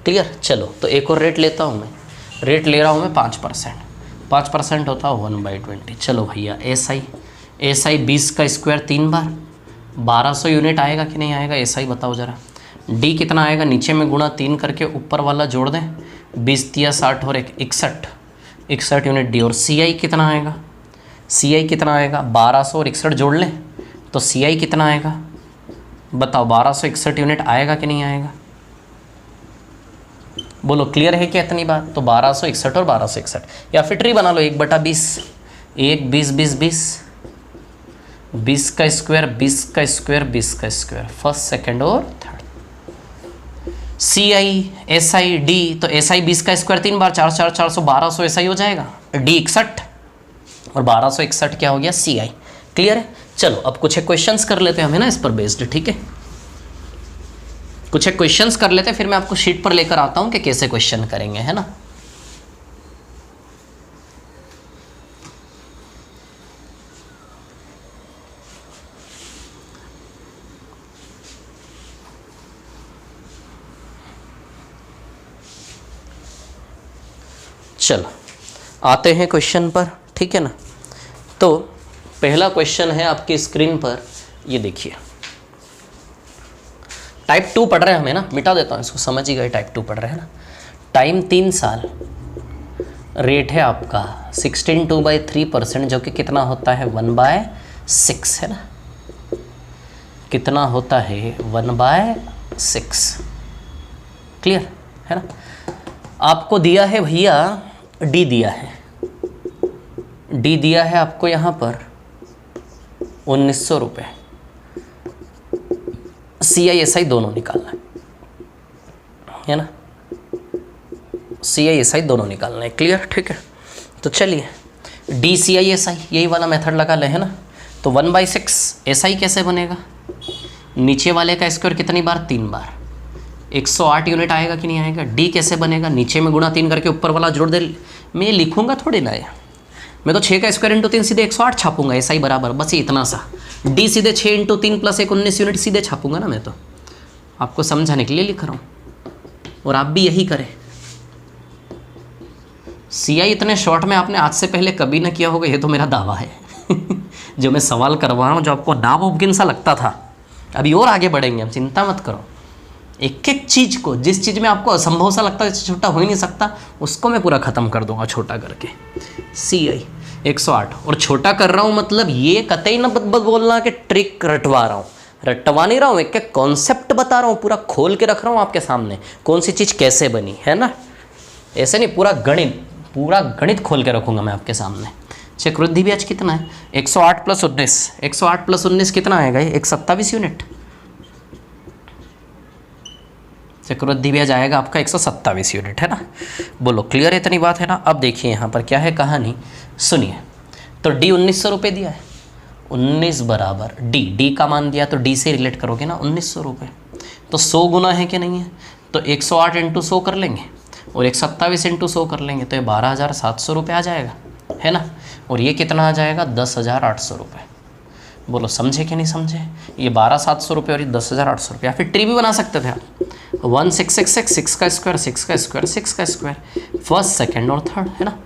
क्लियर। चलो तो एक और रेट लेता हूँ मैं, रेट ले रहा हूँ मैं 5%, 5% होता है 1/20। चलो भैया एसआई 20 का स्क्वायर 3 बार 1200 यूनिट आएगा कि नहीं आएगा, एसआई बताओ ज़रा। डी कितना आएगा, नीचे में गुणा 3 करके ऊपर वाला जोड़ दें, 20 × 60 और 61 यूनिट डी। और सीआई कितना आएगा, सीआई कितना आएगा, 1200 और 61 जोड़ लें तो सीआई कितना आएगा बताओ, 1261 यूनिट आएगा कि नहीं आएगा, बोलो क्लियर है क्या इतनी बात। तो 1261 और 1261, या फिर ट्री बना लो 1/20, 1 20 20 20, 20 का स्क्वायर 20 का स्क्वायर 20 का स्क्वायर, फर्स्ट सेकंड और third. C I S I D, तो एस आई 20 का स्क्वायर 3 बार 4 4 400 1200 एस आई हो जाएगा, डी 61 और 1261 क्या हो गया सी आई, क्लियर है। चलो अब कुछ एक क्वेश्चंस कर लेते हैं हम, है ना, इस पर बेस्ड, ठीक है। कुछ एक क्वेश्चंस कर लेते हैं, फिर मैं आपको शीट पर लेकर आता हूं कि कैसे क्वेश्चन करेंगे, है ना। चलो आते हैं क्वेश्चन पर, ठीक है ना। तो पहला क्वेश्चन है आपकी स्क्रीन पर, ये देखिए। टाइप 2 पढ़ रहे हैं हमें ना, मिटा देता हूँ इसको, समझ ही गए टाइप 2 पढ़ रहे हैं ना। टाइम 3 साल, रेट है आपका 16/2/3%, जो कि कितना होता है 1/6, है ना, कितना होता है 1/6, क्लियर है ना। आपको दिया है भैया डी, दिया है डी, दिया है आपको यहाँ पर 1900 रुपये। सी आई एस आई दोनों निकालना है ना, सी आई एस आई दोनों निकालना है, क्लियर, ठीक है। तो चलिए डी सी आई एस आई यही वाला मेथड लगा ले, है ना। तो 1/6 एस आई कैसे बनेगा, नीचे वाले का स्क्वायर कितनी बार 3 बार, 108 यूनिट आएगा कि नहीं आएगा। डी कैसे बनेगा, नीचे में गुणा 3 करके ऊपर वाला जोड़ दे, मैं लिखूंगा थोड़ी ना, मैं तो 6 का स्क्वायर × 3 सीधे 108 छापूंगा, ऐसा ही बराबर, बस ये इतना सा। डी सीधे 6 × 3 + 1 19 यूनिट सीधे छापूंगा ना, मैं तो आपको समझाने के लिए लिख रहा हूँ, और आप भी यही करें। सी आई इतने शॉर्ट में आपने आज से पहले कभी ना किया होगा, ये तो मेरा दावा है जो मैं सवाल करवा रहा हूँ, जो आपको नामुमकिन सा लगता था, अभी और आगे बढ़ेंगे हम, चिंता मत करो। एक एक चीज़ को, जिस चीज़ में आपको असंभव सा लगता है, छोटा हो ही नहीं सकता, उसको मैं पूरा ख़त्म कर दूंगा छोटा करके। सी आई 108, और छोटा कर रहा हूँ मतलब ये कतई न बोलना कि ट्रिक रटवा रहा हूँ, रटवा नहीं रहा हूँ, एक एक कॉन्सेप्ट बता रहा हूँ, पूरा खोल के रख रहा हूँ आपके सामने, कौन सी चीज़ कैसे बनी, है ना। ऐसे नहीं, पूरा गणित खोल के रखूँगा मैं आपके सामने। चक्रवृद्धि ब्याज कितना है 108 + 19, 108 + 19 कितना आएगा, ये 127 यूनिट। चक्रवृद्धि ब्याज आएगा आपका 127 यूनिट, है ना। बोलो क्लियर है इतनी बात, है ना। अब देखिए यहाँ पर क्या है कहानी, सुनिए। तो डी 1900 रुपये दिया है, 19 बराबर डी का मान दिया, तो डी से रिलेट करोगे ना 1900 रुपये, तो 100 गुना है कि नहीं है, तो 108 × 100 कर लेंगे और 127 × 100 कर लेंगे, तो ये 12,700 रुपये आ जाएगा, है ना। और ये कितना आ जाएगा 10,800 रुपये। बोलो समझे कि नहीं समझे, ये 12,700 रुपये और ये 10,800 रुपये। या फिर ट्री भी बना सकते थे आप, 1666 6 का स्क्वायर 6 का स्क्वायर 6 का स्क्वायर, फर्स्ट सेकंड और थर्ड, है ना।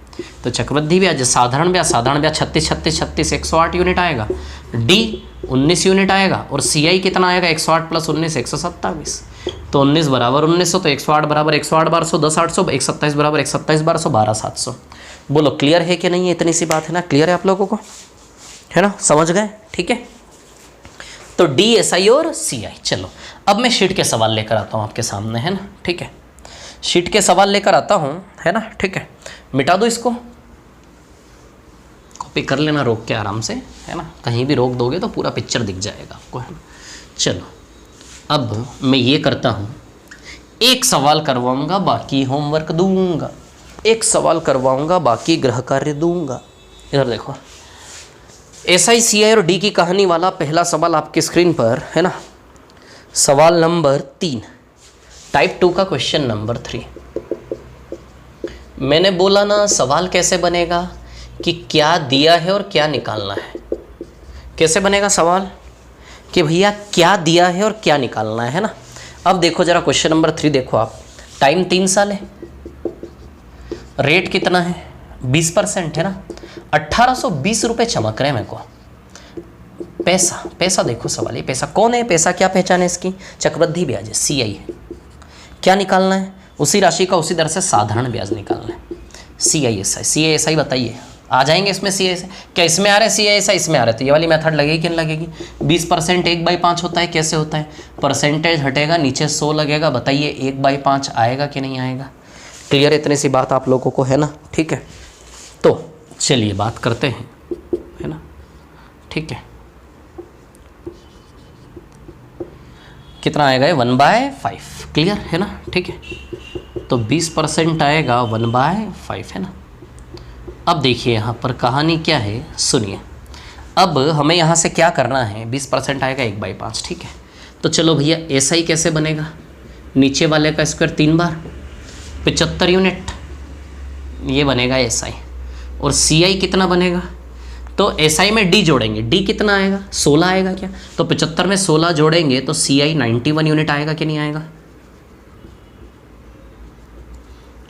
तो चक्रवृद्धि ब्याज, साधारण ब्याज 36 36 36 108 यूनिट आएगा, डी 19 यूनिट आएगा, और सी आई कितना आएगा 108 + 19 127। तो 19 बराबर 1900, तो 108 बराबर 108 बार 100 10 800, 127 बराबर 127 बार 100 12,700। बोलो क्लियर है कि नहीं, इतनी सी बात है ना, क्लियर है आप लोगों को, है ना, समझ गए, ठीक है। तो डी एस आई और सी आई। चलो अब मैं शीट के सवाल लेकर आता हूँ आपके सामने, है ना, ठीक है। शीट के सवाल लेकर आता हूँ, है ना, ठीक है। मिटा दो इसको, पे कर लेना रोक के आराम से, है ना, कहीं भी रोक दोगे तो पूरा पिक्चर दिख जाएगा आपको, है ना। चलो अब मैं ये करता हूँ, एक सवाल करवाऊँगा बाकी होमवर्क दूंगा, एक सवाल करवाऊँगा बाकी गृह कार्य दूंगा। इधर देखो, SI CI और D की कहानी वाला पहला सवाल आपकी स्क्रीन पर है ना। सवाल नंबर 3, टाइप 2 का क्वेश्चन नंबर 3। मैंने बोला ना सवाल कैसे बनेगा कि क्या दिया है और क्या निकालना है। कैसे बनेगा सवाल कि भैया क्या दिया है और क्या निकालना है ना। अब देखो जरा क्वेश्चन नंबर 3 देखो आप, टाइम 3 साल है, रेट कितना है 20% है ना, 1820 रुपये चमक रहे हैं मेरे को। पैसा देखो सवाल, ये पैसा कौन है, पैसा क्या पहचान है इसकी, चक्रवृद्धि ब्याज है, CI है। क्या निकालना है, उसी राशि का उसी दर से साधारण ब्याज निकालना है। CI SI बताइए, आ जाएंगे इसमें CI क्या इसमें आ रहे हैं, CI SI इसमें आ रहे, तो ये वाली मेथड लगेगी कि नहीं लगेगी। 20% 1/5 होता है, कैसे होता है, परसेंटेज हटेगा नीचे 100 लगेगा, बताइए 1/5 आएगा कि नहीं आएगा। क्लियर, इतनी सी बात आप लोगों को है ना, ठीक है। तो चलिए बात करते हैं, है ना, ठीक है। कितना आएगा ये 1/5, क्लियर है ना, ठीक है। तो 20% आएगा 1/5 है ना। अब देखिए यहाँ पर कहानी क्या है, सुनिए। अब हमें यहाँ से क्या करना है, 20% आएगा 1/5, ठीक है। तो चलो भैया SI कैसे बनेगा, नीचे वाले का स्क्वायर 3 बार 75 यूनिट, ये बनेगा SI। और CI कितना बनेगा, तो SI में D जोड़ेंगे, D कितना आएगा 16 आएगा क्या, तो 75 में 16 जोड़ेंगे तो CI 91 यूनिट आएगा कि नहीं आएगा,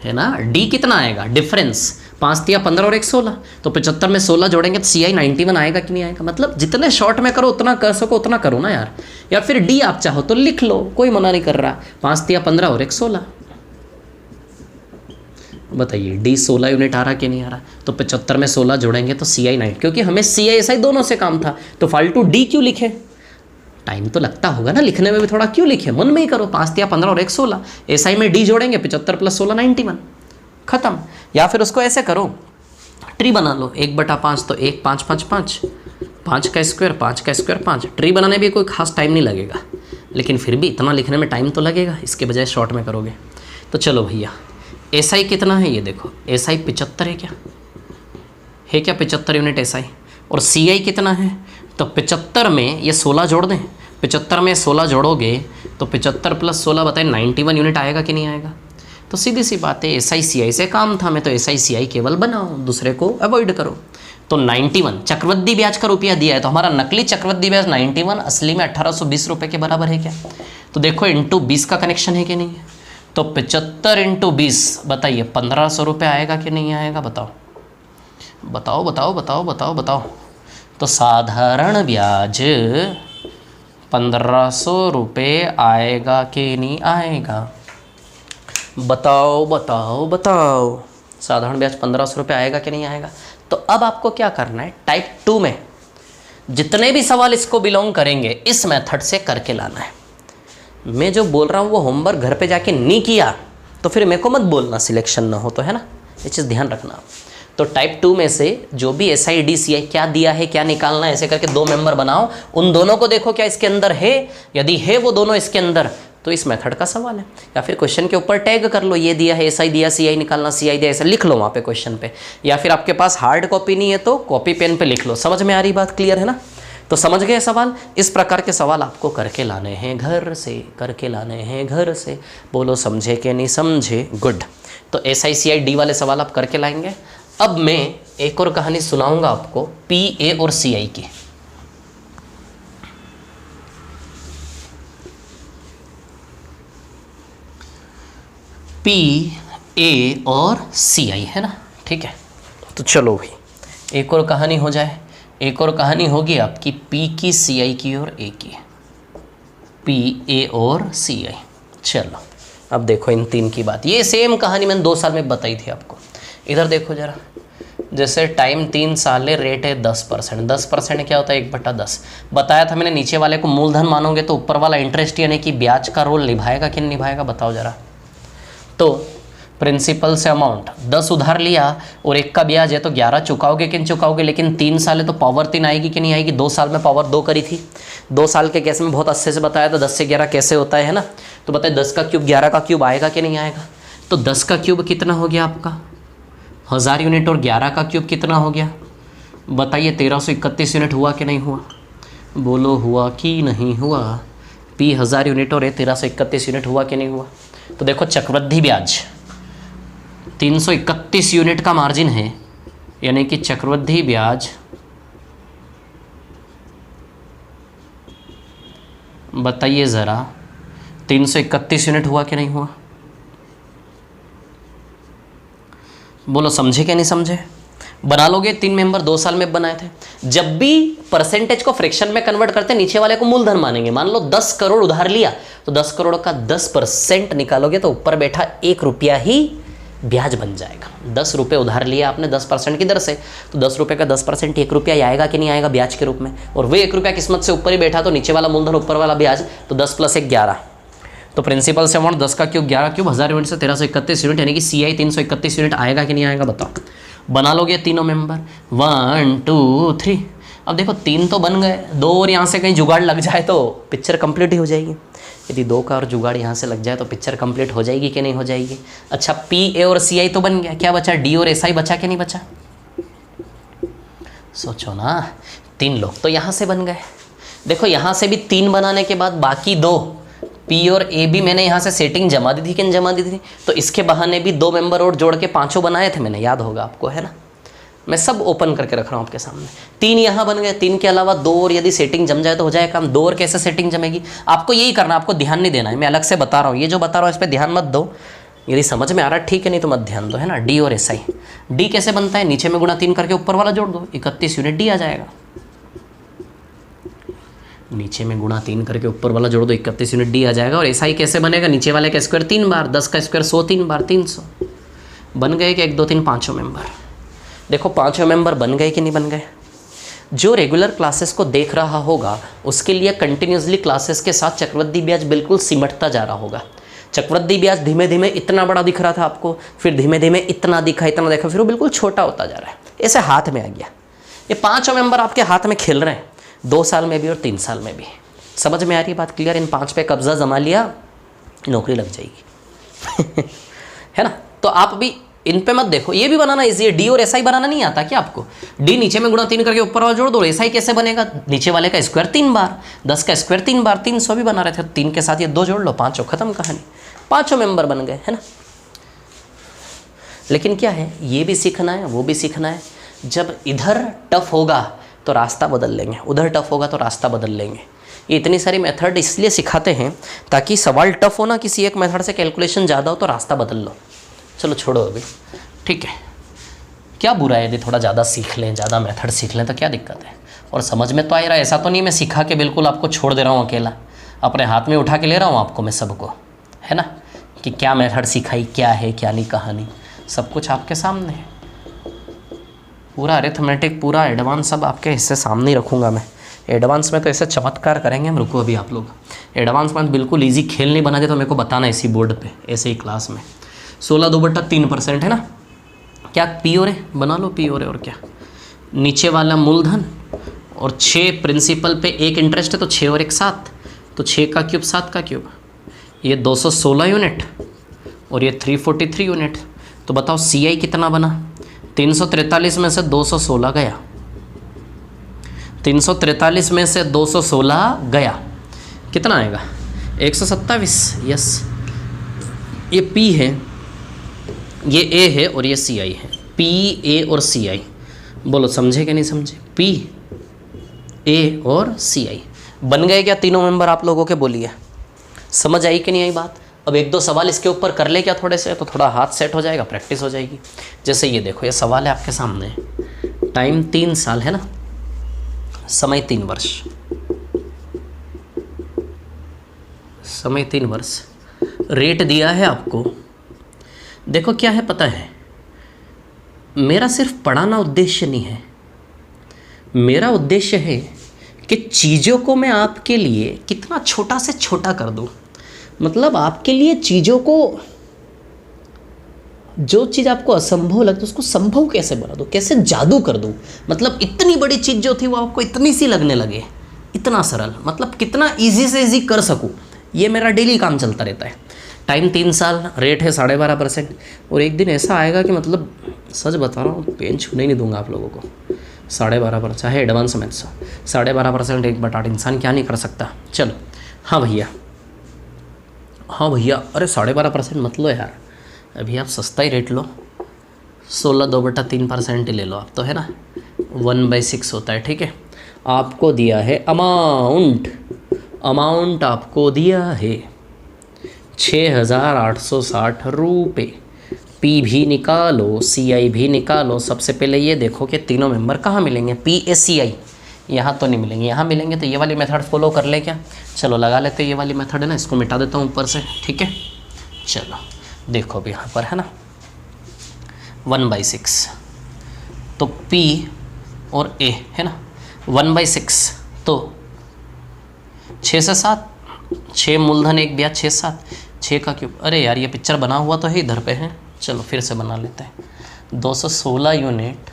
है ना। D कितना आएगा, डिफरेंस 5 या 15 और 1 16, तो 75 में 16 जोड़ेंगे तो CI 91 आएगा कि नहीं आएगा। मतलब जितने शॉर्ट में करो उतना कर सको उतना करो ना यार, या फिर D आप चाहो तो लिख लो, कोई मना नहीं कर रहा। 5 या 15 और 1 16, बताइए D 16 यूनिट आ रहा कि नहीं आ रहा, तो 75 में 16 जोड़ेंगे तो CI 9, क्योंकि हमें CI SI दोनों से काम था, तो फालतू D क्यों लिखे, टाइम तो लगता होगा ना लिखने में भी, थोड़ा क्यों लिखे, मन में ही करो। 5 या 15 और 1 16, SI में D जोड़ेंगे 75 + 16 91, खत्म। या फिर उसको ऐसे करो, ट्री बना लो, 1/5 तो 1 5 5 5, 5 का स्क्वायर 5 का स्क्वायर 5। ट्री बनाने में कोई खास टाइम नहीं लगेगा, लेकिन फिर भी इतना लिखने में टाइम तो लगेगा, इसके बजाय शॉर्ट में करोगे। तो चलो भैया SI कितना है, ये देखो SI 75 है क्या, 75 यूनिट SI। और CI कितना है, तो 75 में ये 16 जोड़ दें, 75 में 16 जोड़ोगे तो 75 + 16 बताए 91 यूनिट आएगा कि नहीं आएगा। तो सीधी सी बात है, SI CI से काम था, मैं तो SI CI केवल बनाओ, दूसरे को अवॉइड करो। तो 91 चक्रवृद्धि ब्याज का रुपया दिया है, तो हमारा नकली चक्रवृद्धि ब्याज 91 असली में 1820 रुपये के बराबर है क्या। तो देखो इंटू 20 का कनेक्शन है कि नहीं है, तो 75 × 20 बताइए 1500 रुपये आएगा कि नहीं आएगा, बताओ बताओ बताओ बताओ बताओ बताओ। तो साधारण ब्याज 1500 रुपये आएगा कि नहीं आएगा, बताओ बताओ बताओ। साधारण ब्याज 1500 रुपये आएगा कि नहीं आएगा। तो अब आपको क्या करना है, टाइप 2 में जितने भी सवाल इसको बिलोंग करेंगे इस मेथड से करके लाना है। मैं जो बोल रहा हूँ वो होमवर्क घर पे जाके नहीं किया तो फिर मेरे को मत बोलना, सिलेक्शन ना हो तो, है ना, ये चीज़ ध्यान रखना। तो टाइप 2 में से जो भी SI D CI क्या दिया है क्या निकालना है, ऐसे करके 2 मेंबर बनाओ, उन दोनों को देखो क्या इसके अंदर है, यदि है वो दोनों इसके अंदर तो इस मेथड का सवाल है। या फिर क्वेश्चन के ऊपर टैग कर लो, ये दिया है SI दिया, CI निकालना, CI दिया, ऐसा लिख लो वहाँ पे क्वेश्चन पे। या फिर आपके पास हार्ड कॉपी नहीं है तो कॉपी पेन पे लिख लो। समझ में आ रही बात, क्लियर है ना। तो समझ गए सवाल, इस प्रकार के सवाल आपको करके लाने हैं घर से, करके लाने हैं घर से। बोलो समझे कि नहीं समझे, गुड। तो SI CI D वाले सवाल आप करके लाएंगे। अब मैं एक और कहानी सुनाऊंगा आपको PA और CI की। PA और CI है ना, ठीक है। तो चलो भाई एक और कहानी हो जाए। एक और कहानी होगी आपकी P की, CI की और A की। PA और CI। चलो अब देखो इन तीन की बात, ये सेम कहानी मैंने 2 साल में बताई थी आपको। इधर देखो जरा, जैसे टाइम 3 साल है, रेट है 10%। 10% क्या होता है, 1/10 बताया था मैंने। नीचे वाले को मूलधन मानोगे तो ऊपर वाला इंटरेस्ट यानी कि ब्याज का रोल निभाएगा कि नहीं निभाएगा, बताओ जरा। तो प्रिंसिपल से अमाउंट 10 उधार लिया और 1 का ब्याज है तो 11 चुकाओगे कि नहीं चुकाओगे, लेकिन 3 साल है तो पावर 3 आएगी कि नहीं आएगी। 2 साल में पावर 2 करी थी, 2 साल के केस में बहुत अच्छे से बताया था 10 से 11 कैसे होता है ना। तो बताइए 10 का क्यूब 11 का क्यूब आएगा कि नहीं आएगा। तो 10 का क्यूब कितना हो गया आपका 1000 यूनिट और 11 का क्यूब कितना हो गया बताइए 1331 यूनिट हुआ कि नहीं हुआ। बोलो हुआ कि नहीं हुआ। पी 1000 यूनिट और 1331 यूनिट हुआ कि नहीं हुआ। तो देखो चक्रवृद्धि ब्याज 331 यूनिट का मार्जिन है, यानी कि चक्रवृद्धि ब्याज बताइए ज़रा 331 यूनिट हुआ कि नहीं हुआ। बोलो समझे क्या नहीं समझे। बना लोगे 3 मेंबर 2 साल में बनाए थे। जब भी परसेंटेज को फ्रैक्शन में कन्वर्ट करते नीचे वाले को मूलधन मानेंगे। मान लो 10 करोड़ उधार लिया तो 10 करोड़ का 10% निकालोगे तो ऊपर बैठा 1 रुपया ही ब्याज बन जाएगा। 10 रुपये उधार लिया आपने 10% की दर से, तो 10 रुपये का 10% 1 रुपया ही आएगा कि नहीं आएगा ब्याज के रूप में। और वह 1 रुपया किस्मत से ऊपर ही बैठा तो नीचे वाला मूलधन ऊपर वाला ब्याज, तो 10 + 1 11। तो प्रिंसिपल से अमाउंट 10 का क्यूब 11 क्यूब 1000 यूनिट से 1331 यूनिट, यानी कि CI 331 यूनिट आएगा कि नहीं आएगा बताओ। बना लोगे तीनों मेंबर 1 2 3। अब देखो 3 तो बन गए, 2 और यहाँ से कहीं जुगाड़ लग जाए तो पिक्चर कंप्लीट ही हो जाएगी। यदि 2 का और जुगाड़ यहाँ से लग जाए तो पिक्चर कंप्लीट हो जाएगी कि नहीं हो जाएगी। अच्छा PA और CI तो बन गया, क्या बचा D और SI बचा कि नहीं बचा। सोचो ना, 3 लोग तो यहाँ से बन गए। देखो यहाँ से भी 3 बनाने के बाद बाकी 2 P और A भी मैंने यहाँ से सेटिंग जमा दी थी कि नहीं जमा दी थी। तो इसके बहाने भी 2 मेंबर और जोड़ के 5 बनाए थे मैंने, याद होगा आपको है ना। मैं सब ओपन करके रख रहा हूँ आपके सामने। 3 यहाँ बन गए, 3 के अलावा 2 और यदि सेटिंग जम जाए तो हो जाए काम। 2 और कैसे सेटिंग जमेगी आपको यही करना, आपको ध्यान नहीं देना है। मैं अलग से बता रहा हूँ, ये जो बता रहा हूँ इस पर ध्यान मत दो। यदि समझ में आ रहा है ठीक है, नहीं तो मत ध्यान दो है ना। D और SI, D कैसे बनता है, नीचे में गुणा 3 करके ऊपर वाला जोड़ दो, 31 यूनिट D आ जाएगा। नीचे में गुणा 3 करके ऊपर वाला जोड़ दो, 31 यूनिट D आ जाएगा। और SI कैसे बनेगा, नीचे वाले का स्क्वायर 3 बार, 10 का स्क्वायर 100 3 बार 300। बन गए कि 1 2 3 5 मेंबर। देखो 5 मेंबर बन गए कि नहीं बन गए। जो रेगुलर क्लासेस को देख रहा होगा उसके लिए कंटिन्यूसली क्लासेस के साथ चक्रवृद्धि ब्याज बिल्कुल सिमटता जा रहा होगा। चक्रवृद्धि ब्याज धीमे धीमे इतना बड़ा दिख रहा था आपको, फिर धीमे धीमे इतना दिखा, फिर वो बिल्कुल छोटा होता जा रहा है, ऐसे हाथ में आ गया। ये 5 मेंबर आपके हाथ में खेल रहे हैं, 2 साल में भी और 3 साल में भी। समझ में आ रही बात क्लियर। इन 5 पे कब्जा जमा लिया, नौकरी लग जाएगी है ना। तो आप भी इन पे मत देखो, ये भी बनाना इजी है। D और SI बनाना नहीं आता क्या आपको। D नीचे में गुणा 3 करके ऊपर वाला जोड़ दो। SI कैसे बनेगा, नीचे वाले का स्क्वायर 3 बार, 10 का स्क्वायर 3 बार, 300 भी बना रहे थे। 3 के साथ ये 2 जोड़ लो, 5 खत्म कहानी। 5 मेंबर बन गए है ना। लेकिन क्या है, ये भी सीखना है वो भी सीखना है। जब इधर टफ होगा तो रास्ता बदल लेंगे, उधर टफ होगा तो रास्ता बदल लेंगे। ये इतनी सारी मेथड इसलिए सिखाते हैं ताकि सवाल टफ हो ना, किसी एक मेथड से कैलकुलेशन ज़्यादा हो तो रास्ता बदल लो। चलो छोड़ो अभी, ठीक है। क्या बुरा है यदि थोड़ा ज़्यादा सीख लें, ज़्यादा मेथड सीख लें तो क्या दिक्कत है। और समझ में तो आ रहा है, ऐसा तो नहीं मैं सिखा के बिल्कुल आपको छोड़ दे रहा हूँ अकेला, अपने हाथ में उठा के ले रहा हूँ आपको मैं सबको, है ना। कि क्या मेथड सिखाई, क्या है क्या नहीं, कहानी सब कुछ आपके सामने है। पूरा अरिथमेटिक, पूरा एडवांस सब आपके हिस्से सामने ही रखूँगा मैं। एडवांस में तो ऐसे चमत्कार करेंगे हम, रुको अभी आप लोग। एडवांस में बिल्कुल ईजी खेल नहीं बना दे तो मेरे को बताना इसी बोर्ड पे, ऐसे ही क्लास में। 16 2 बटा 3% है ना। क्या P और A बना लो, P और A, और क्या नीचे वाला मूलधन और 6 प्रिंसिपल पे 1 इंटरेस्ट है तो 6 और 1 7, तो 6 का क्यूब 7 का क्यूब, ये 216 यूनिट और ये 343 यूनिट। तो बताओ CI कितना बना। 343 में से 216 गया, 343 में से 216 गया, कितना आएगा 127। यस, ये P है, ये A है और ये CI है। P A और CI, बोलो समझे कि नहीं समझे। P A और CI बन गए क्या तीनों मेंबर आप लोगों के, बोलिए समझ आई कि नहीं आई बात। अब 1 2 सवाल इसके ऊपर कर ले क्या थोड़े से, तो थोड़ा हाथ सेट हो जाएगा, प्रैक्टिस हो जाएगी। जैसे ये देखो, ये सवाल है आपके सामने, टाइम 3 साल है ना, समय 3 वर्ष, समय 3 वर्ष, रेट दिया है आपको। देखो क्या है पता है, मेरा सिर्फ पढ़ाना उद्देश्य नहीं है, मेरा उद्देश्य है कि चीज़ों को मैं आपके लिए कितना छोटा से छोटा कर दूं। मतलब आपके लिए चीज़ों को जो चीज़ आपको असंभव लगती है उसको संभव कैसे बना दूँ, कैसे जादू कर दूँ। मतलब इतनी बड़ी चीज़ जो थी वो आपको इतनी सी लगने लगे, इतना सरल, मतलब कितना ईजी से ईजी कर सकूँ, ये मेरा डेली काम चलता रहता है। टाइम 3 साल, रेट है 12.5%। और एक दिन ऐसा आएगा कि मतलब सच बता रहा हूँ, पेन छूने ही नहीं दूंगा आप लोगों को। 12.5% चाहे एडवांस मैथ्स हो, 12.5% 1/8 इंसान क्या नहीं कर सकता। चलो हाँ भैया, हाँ भैया, अरे 12.5% मत लो यार, अभी आप सस्ता ही रेट लो, 16 2/3% ही ले लो आप तो, है ना। 1/6 होता है, ठीक है। आपको दिया है अमाउंट आपको दिया है 6,860 रुपये। पी भी निकालो, सी आई भी निकालो। सबसे पहले ये देखो कि तीनों मेंबर कहाँ मिलेंगे, पी ए सी आई, यहाँ तो नहीं मिलेंगे, यहाँ मिलेंगे। तो ये वाली मेथड फॉलो कर ले क्या, चलो लगा लेते हैं ये वाली मेथड, है ना। इसको मिटा देता हूँ ऊपर से, ठीक है। चलो देखो अब यहाँ पर, है ना, 1/6 तो P और A, है ना। 1/6 तो 6 से 7, 6 मूलधन 1 ब्याज 6 7, 6 का क्यूब। अरे यार ये पिक्चर बना हुआ तो है इधर पे है, चलो फिर से बना लेते हैं। 216 यूनिट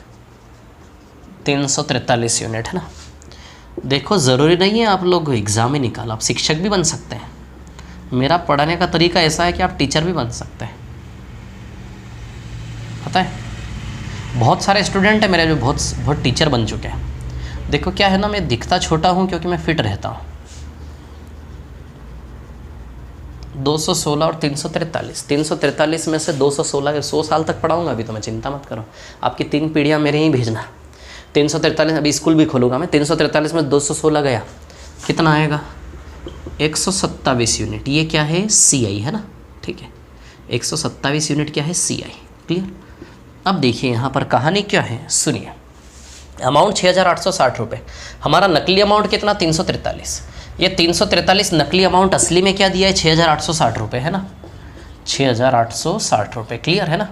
343 यूनिट, है ना। देखो ज़रूरी नहीं है आप लोग एग्ज़ाम ही निकालो, आप शिक्षक भी बन सकते हैं। मेरा पढ़ाने का तरीका ऐसा है कि आप टीचर भी बन सकते हैं, पता है। बहुत सारे स्टूडेंट हैं मेरे जो बहुत टीचर बन चुके हैं। देखो क्या है ना, मैं दिखता छोटा हूँ क्योंकि मैं फिट रहता हूँ। 216 और 343 में से 216 के 100 साल तक पढ़ाऊँगा अभी तो, मैं चिंता मत करो। आपकी 3 पीढ़ियाँ मेरे ही भेजना। 343, अभी स्कूल भी खोलूँगा मैं। 343 में 216 गया, कितना आएगा, 127 यूनिट। ये क्या है, सी आई, है ना, ठीक है। 127 यूनिट क्या है, सी आई, क्लियर। अब देखिए यहाँ पर कहानी क्या है, सुनिए। अमाउंट 6,860 रुपये, हमारा नकली अमाउंट कितना, 343। ये 343 नकली अमाउंट, असली में क्या दिया है, 6,860 रुपये, है ना। 6,860 रुपये, क्लियर है ना,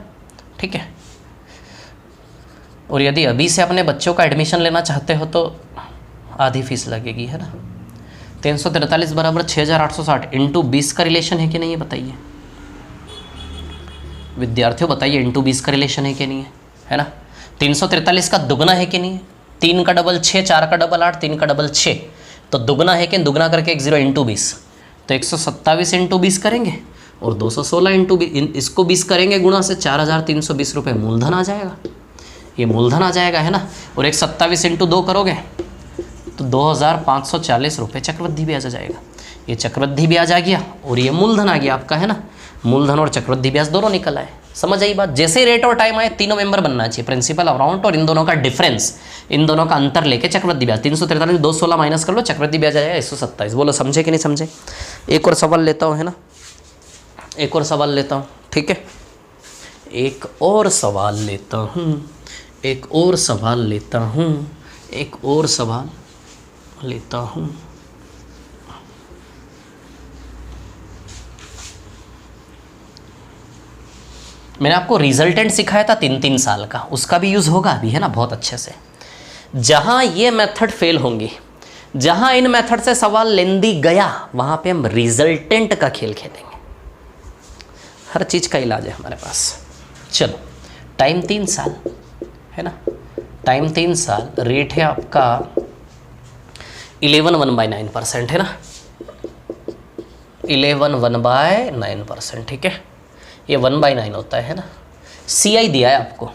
ठीक है। और यदि अभी से अपने बच्चों का एडमिशन लेना चाहते हो तो आधी फीस लगेगी, है ना। 343 बराबर 6,860 इंटू 20 का रिलेशन है कि नहीं, ये बताइए विद्यार्थियों, बताइए इंटू 20 का रिलेशन है कि नहीं है ना। 343 का दुगना है कि नहीं है, 3 का डबल 6, 4 का डबल 8, 3 का डबल 6, तो दुगना है कि दुगना करके 1 0 इंटू 20, तो 127 इंटू 20 करेंगे और 216 इंटू इसको 20 करेंगे गुणा से 4,320 रुपये मूलधन आ जाएगा, ये मूलधन आ जाएगा, है ना। और 127 इंटू 2 करोगे तो 2,540 रुपये चक्रवृद्धि ब्याज आ जाएगा। ये चक्रवृद्धि ब्याज आ गया और ये मूलधन आ गया आपका, है ना। मूलधन और चक्रवृद्धि ब्याज दोनों निकल आए, समझ आई बात। जैसे रेट और टाइम आए तीनों मेंबर बनना चाहिए, प्रिंसिपल अमाउंट और इन दोनों का डिफरेंस, इन दोनों का अंतर लेके चक्रवृद्धि ब्याज। 343 216 माइनस कर लो, चक्रवृद्धि ब्याज आएगा 127। बोलो समझे कि नहीं समझे। एक और सवाल लेता हूँ, है ना, एक और सवाल लेता हूँ, ठीक है। एक और सवाल लेता हूँ, एक और सवाल लेता हूँ, एक और सवाल लेता हूँ। मैंने आपको रिजल्टेंट सिखाया था 3-3 साल का, उसका भी यूज़ होगा अभी, है ना, बहुत अच्छे से। जहाँ ये मेथड फेल होंगी, जहाँ इन मेथड से सवाल लेंदी गया, वहाँ पे हम रिजल्टेंट का खेल खेलेंगे। हर चीज़ का इलाज है हमारे पास। चलो टाइम 3 साल, है ना, टाइम 3 साल, रेट है आपका 11 1/9%, है ना, 11 1/9%, ठीक है। ये 1/9 होता है ना। सी आई दिया है आपको,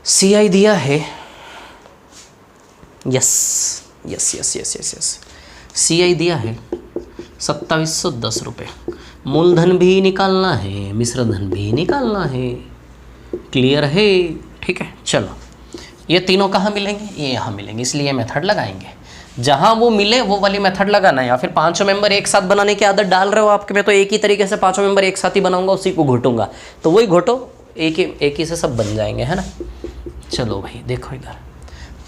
सी आई दिया है, yes yes yes yes yes yes, C I दिया है 2710 रुपये। मूलधन भी निकालना है, मिश्र धन भी निकालना है, क्लियर है, ठीक है। चलो ये तीनों कहाँ मिलेंगे, ये यहाँ मिलेंगे, इसलिए ये मेथड लगाएंगे। जहाँ वो मिले वो वाली मेथड लगाना है। या फिर 5 मेंबर एक साथ बनाने की आदत डाल रहे हो आपके में, तो एक ही तरीके से 5 मेंबर एक साथ ही बनाऊंगा, उसी को घोटूंगा, तो वही घोटो, एक ही से सब बन जाएंगे, है ना। चलो भाई देखो इधर,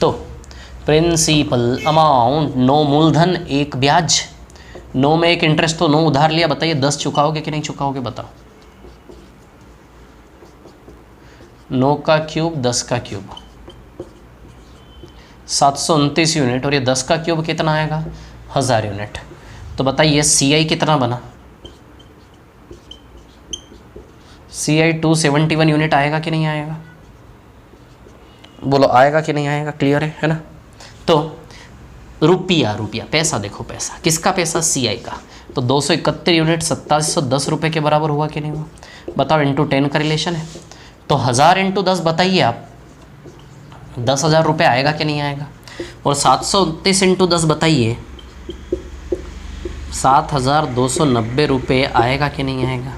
तो प्रिंसिपल अमाउंट 9 मूलधन 1 ब्याज, 9 में 1 इंटरेस्ट, तो 9 उधार लिया। बताइए 10 चुकाओगे कि नहीं चुकाओगे, बताओ। 9 का क्यूब 10 का क्यूब 729 यूनिट, और ये 10 का क्यूब कितना आएगा, 1000 यूनिट। तो बताइए सी आई कितना बना, CI 271 यूनिट आएगा कि नहीं आएगा, बोलो आएगा कि नहीं आएगा, क्लियर है ना। तो रुपया पैसा देखो, पैसा किसका, पैसा CI का, तो 271 यूनिट 2710 रुपये के बराबर हुआ कि नहीं हुआ, बताओ। इंटू 10 का रिलेशन है, तो 1000 इंटू 10 बताइए आप, 10,000 रुपये आएगा कि नहीं आएगा। और 729 इंटू 10 बताइए, 7,290 रुपये आएगा कि नहीं आएगा,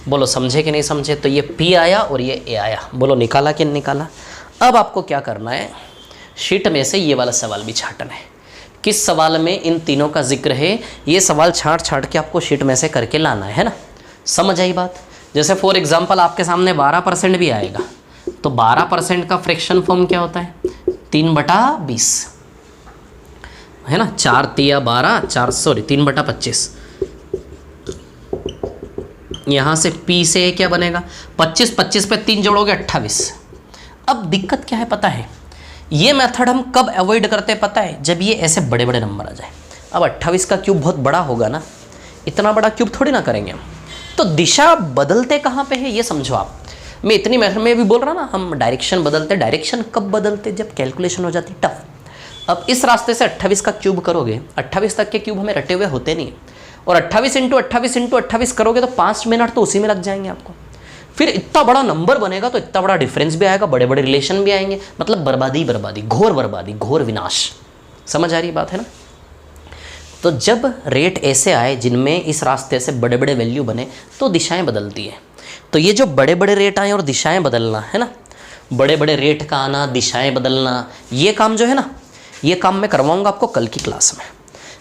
बोलो समझे कि नहीं समझे। तो ये P आया और ये A आया, बोलो निकाला कि नहीं निकाला। अब आपको क्या करना है, शीट में से ये वाला सवाल भी छाटना है। किस सवाल में इन तीनों का जिक्र है, ये सवाल छाट के आपको शीट में से करके लाना है ना। समझ आई बात। जैसे फॉर एग्जांपल आपके सामने 12% भी आएगा, तो 12% का फ्रैक्शन फॉर्म क्या होता है, 3/20 है ना, 4 तिया 12, 3/25। यहाँ से P से क्या बनेगा, 25 पे 3 जोड़ोगे 28। अब दिक्कत क्या है पता है, ये मेथड हम कब अवॉइड करते हैं पता है, जब ये ऐसे बड़े बड़े नंबर आ जाए। अब 28 का क्यूब बहुत बड़ा होगा ना, इतना बड़ा क्यूब थोड़ी ना करेंगे हम। तो दिशा बदलते कहाँ पे है ये समझो आप। मैं इतनी मेथड में भी बोल रहा ना, हम डायरेक्शन बदलते, डायरेक्शन कब बदलते, जब कैलकुलेशन हो जाती टफ। अब इस रास्ते से 28 का क्यूब करोगे, 28 तक के क्यूब हमें रटे हुए होते नहीं, और 28 इंटू 28 करोगे तो 5 मिनट तो उसी में लग जाएंगे आपको। फिर इतना बड़ा नंबर बनेगा तो इतना बड़ा डिफरेंस भी आएगा, बड़े बड़े रिलेशन भी आएंगे, मतलब बर्बादी, घोर बर्बादी, घोर विनाश। समझ आ रही बात है ना। तो जब रेट ऐसे आए जिनमें इस रास्ते से बड़े बड़े वैल्यू बने तो दिशाएं बदलती है। तो ये जो बड़े बड़े रेट आए और दिशाएं बदलना है ना, बड़े बड़े रेट का आना, दिशाएं बदलना, ये काम जो है ना, ये काम मैं करवाऊंगा आपको कल की क्लास में।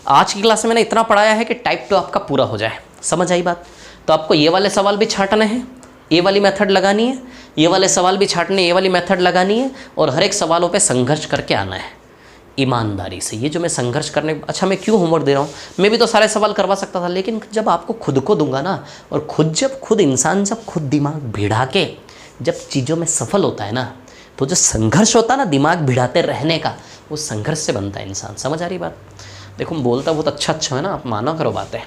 आज की क्लास में मैंने इतना पढ़ाया है कि टाइप 2 आपका पूरा हो जाए। समझ आई बात। तो आपको ये वाले सवाल भी छाटने हैं, ये वाली मेथड लगानी है, ये वाले सवाल भी छाटने, ये वाली मेथड लगानी है, और हर एक सवालों पे संघर्ष करके आना है ईमानदारी से। ये जो मैं संघर्ष करने, अच्छा मैं क्यों होमवर्क दे रहा हूँ, मैं भी तो सारे सवाल करवा सकता था, लेकिन जब आपको खुद को दूंगा ना, और खुद इंसान जब खुद दिमाग भिड़ा के जब चीज़ों में सफल होता है ना, तो जो संघर्ष होता है ना दिमाग भिड़ाते रहने का, वो संघर्ष से बनता है इंसान। समझ आ रही बात। देखो बोलता बहुत अच्छा है ना, आप माना करो बातें।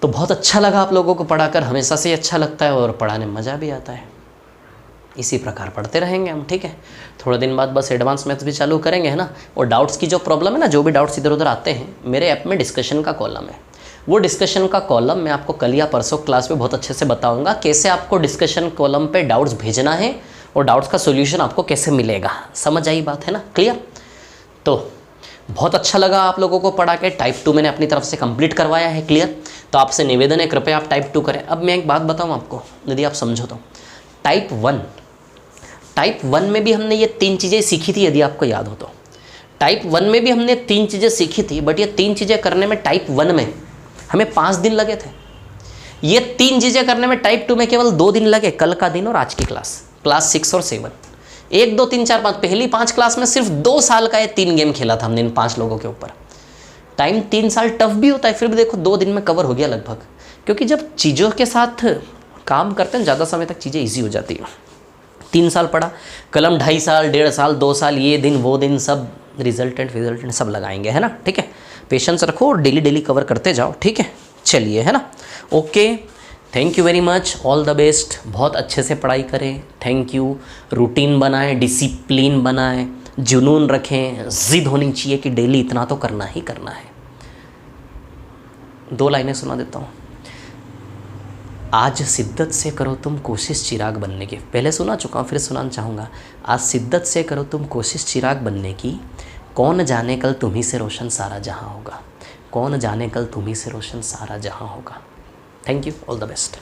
तो बहुत अच्छा लगा आप लोगों को पढ़ाकर, हमेशा से अच्छा लगता है और पढ़ाने में मज़ा भी आता है। इसी प्रकार पढ़ते रहेंगे हम, ठीक है। थोड़े दिन बाद बस एडवांस मैथ्स भी चालू करेंगे, है ना। और डाउट्स की जो प्रॉब्लम है ना, जो भी डाउट्स इधर उधर आते हैं, मेरे ऐप में डिस्कशन का कॉलम है, वो डिस्कशन का कॉलम मैं आपको कल या परसों क्लास में बहुत अच्छे से बताऊँगा, कैसे आपको डिस्कशन कॉलम पर डाउट्स भेजना है और डाउट्स का सोल्यूशन आपको कैसे मिलेगा। समझ आई बात है ना, क्लियर। तो बहुत अच्छा लगा आप लोगों को पढ़ा के। टाइप 2 मैंने अपनी तरफ से कंप्लीट करवाया है, क्लियर। तो आपसे निवेदन है, कृपया आप टाइप 2 करें। अब मैं एक बात बताऊं आपको, यदि आप समझो तो टाइप 1 में भी हमने ये 3 चीज़ें सीखी थी, यदि आपको याद हो तो। टाइप 1 में भी हमने 3 चीज़ें सीखी थी, बट ये 3 चीज़ें करने में टाइप 1 में हमें 5 दिन लगे थे। ये 3 चीज़ें करने में टाइप 2 में केवल 2 दिन लगे, कल का दिन और आज की क्लास 6 और 7। 1 2 3 4 5, पहली 5 क्लास में सिर्फ 2 साल का ये 3 गेम खेला था हमने इन 5 लोगों के ऊपर। टाइम 3 साल टफ भी होता है, फिर भी देखो 2 दिन में कवर हो गया लगभग, क्योंकि जब चीज़ों के साथ काम करते हैं ज़्यादा समय तक चीज़ें ईजी हो जाती है। 3 साल पढ़ा, कलम 2.5 साल, 1.5 साल, 2 साल, ये दिन वो दिन, सब रिजल्टेंट सब लगाएंगे, है ना, ठीक है। पेशेंस रखो और डेली कवर करते जाओ, ठीक है। चलिए, है ना, okay, thank you very much, all the best. बहुत अच्छे से पढ़ाई करें, थैंक यू। रूटीन बनाएं, डिसिप्लिन बनाएं, जुनून रखें, जिद होनी चाहिए कि डेली इतना तो करना ही करना है। 2 लाइनें सुना देता हूँ। आज शिद्दत से करो तुम कोशिश चिराग बनने की, पहले सुना चुका हूँ, फिर सुनाना चाहूँगा। आज शिद्दत से करो तुम कोशिश चिराग बनने की, कौन जाने कल तुम्ही से रोशन सारा जहाँ होगा, कौन जाने कल तुम्ही से रोशन सारा जहाँ होगा। Thank you, all the best.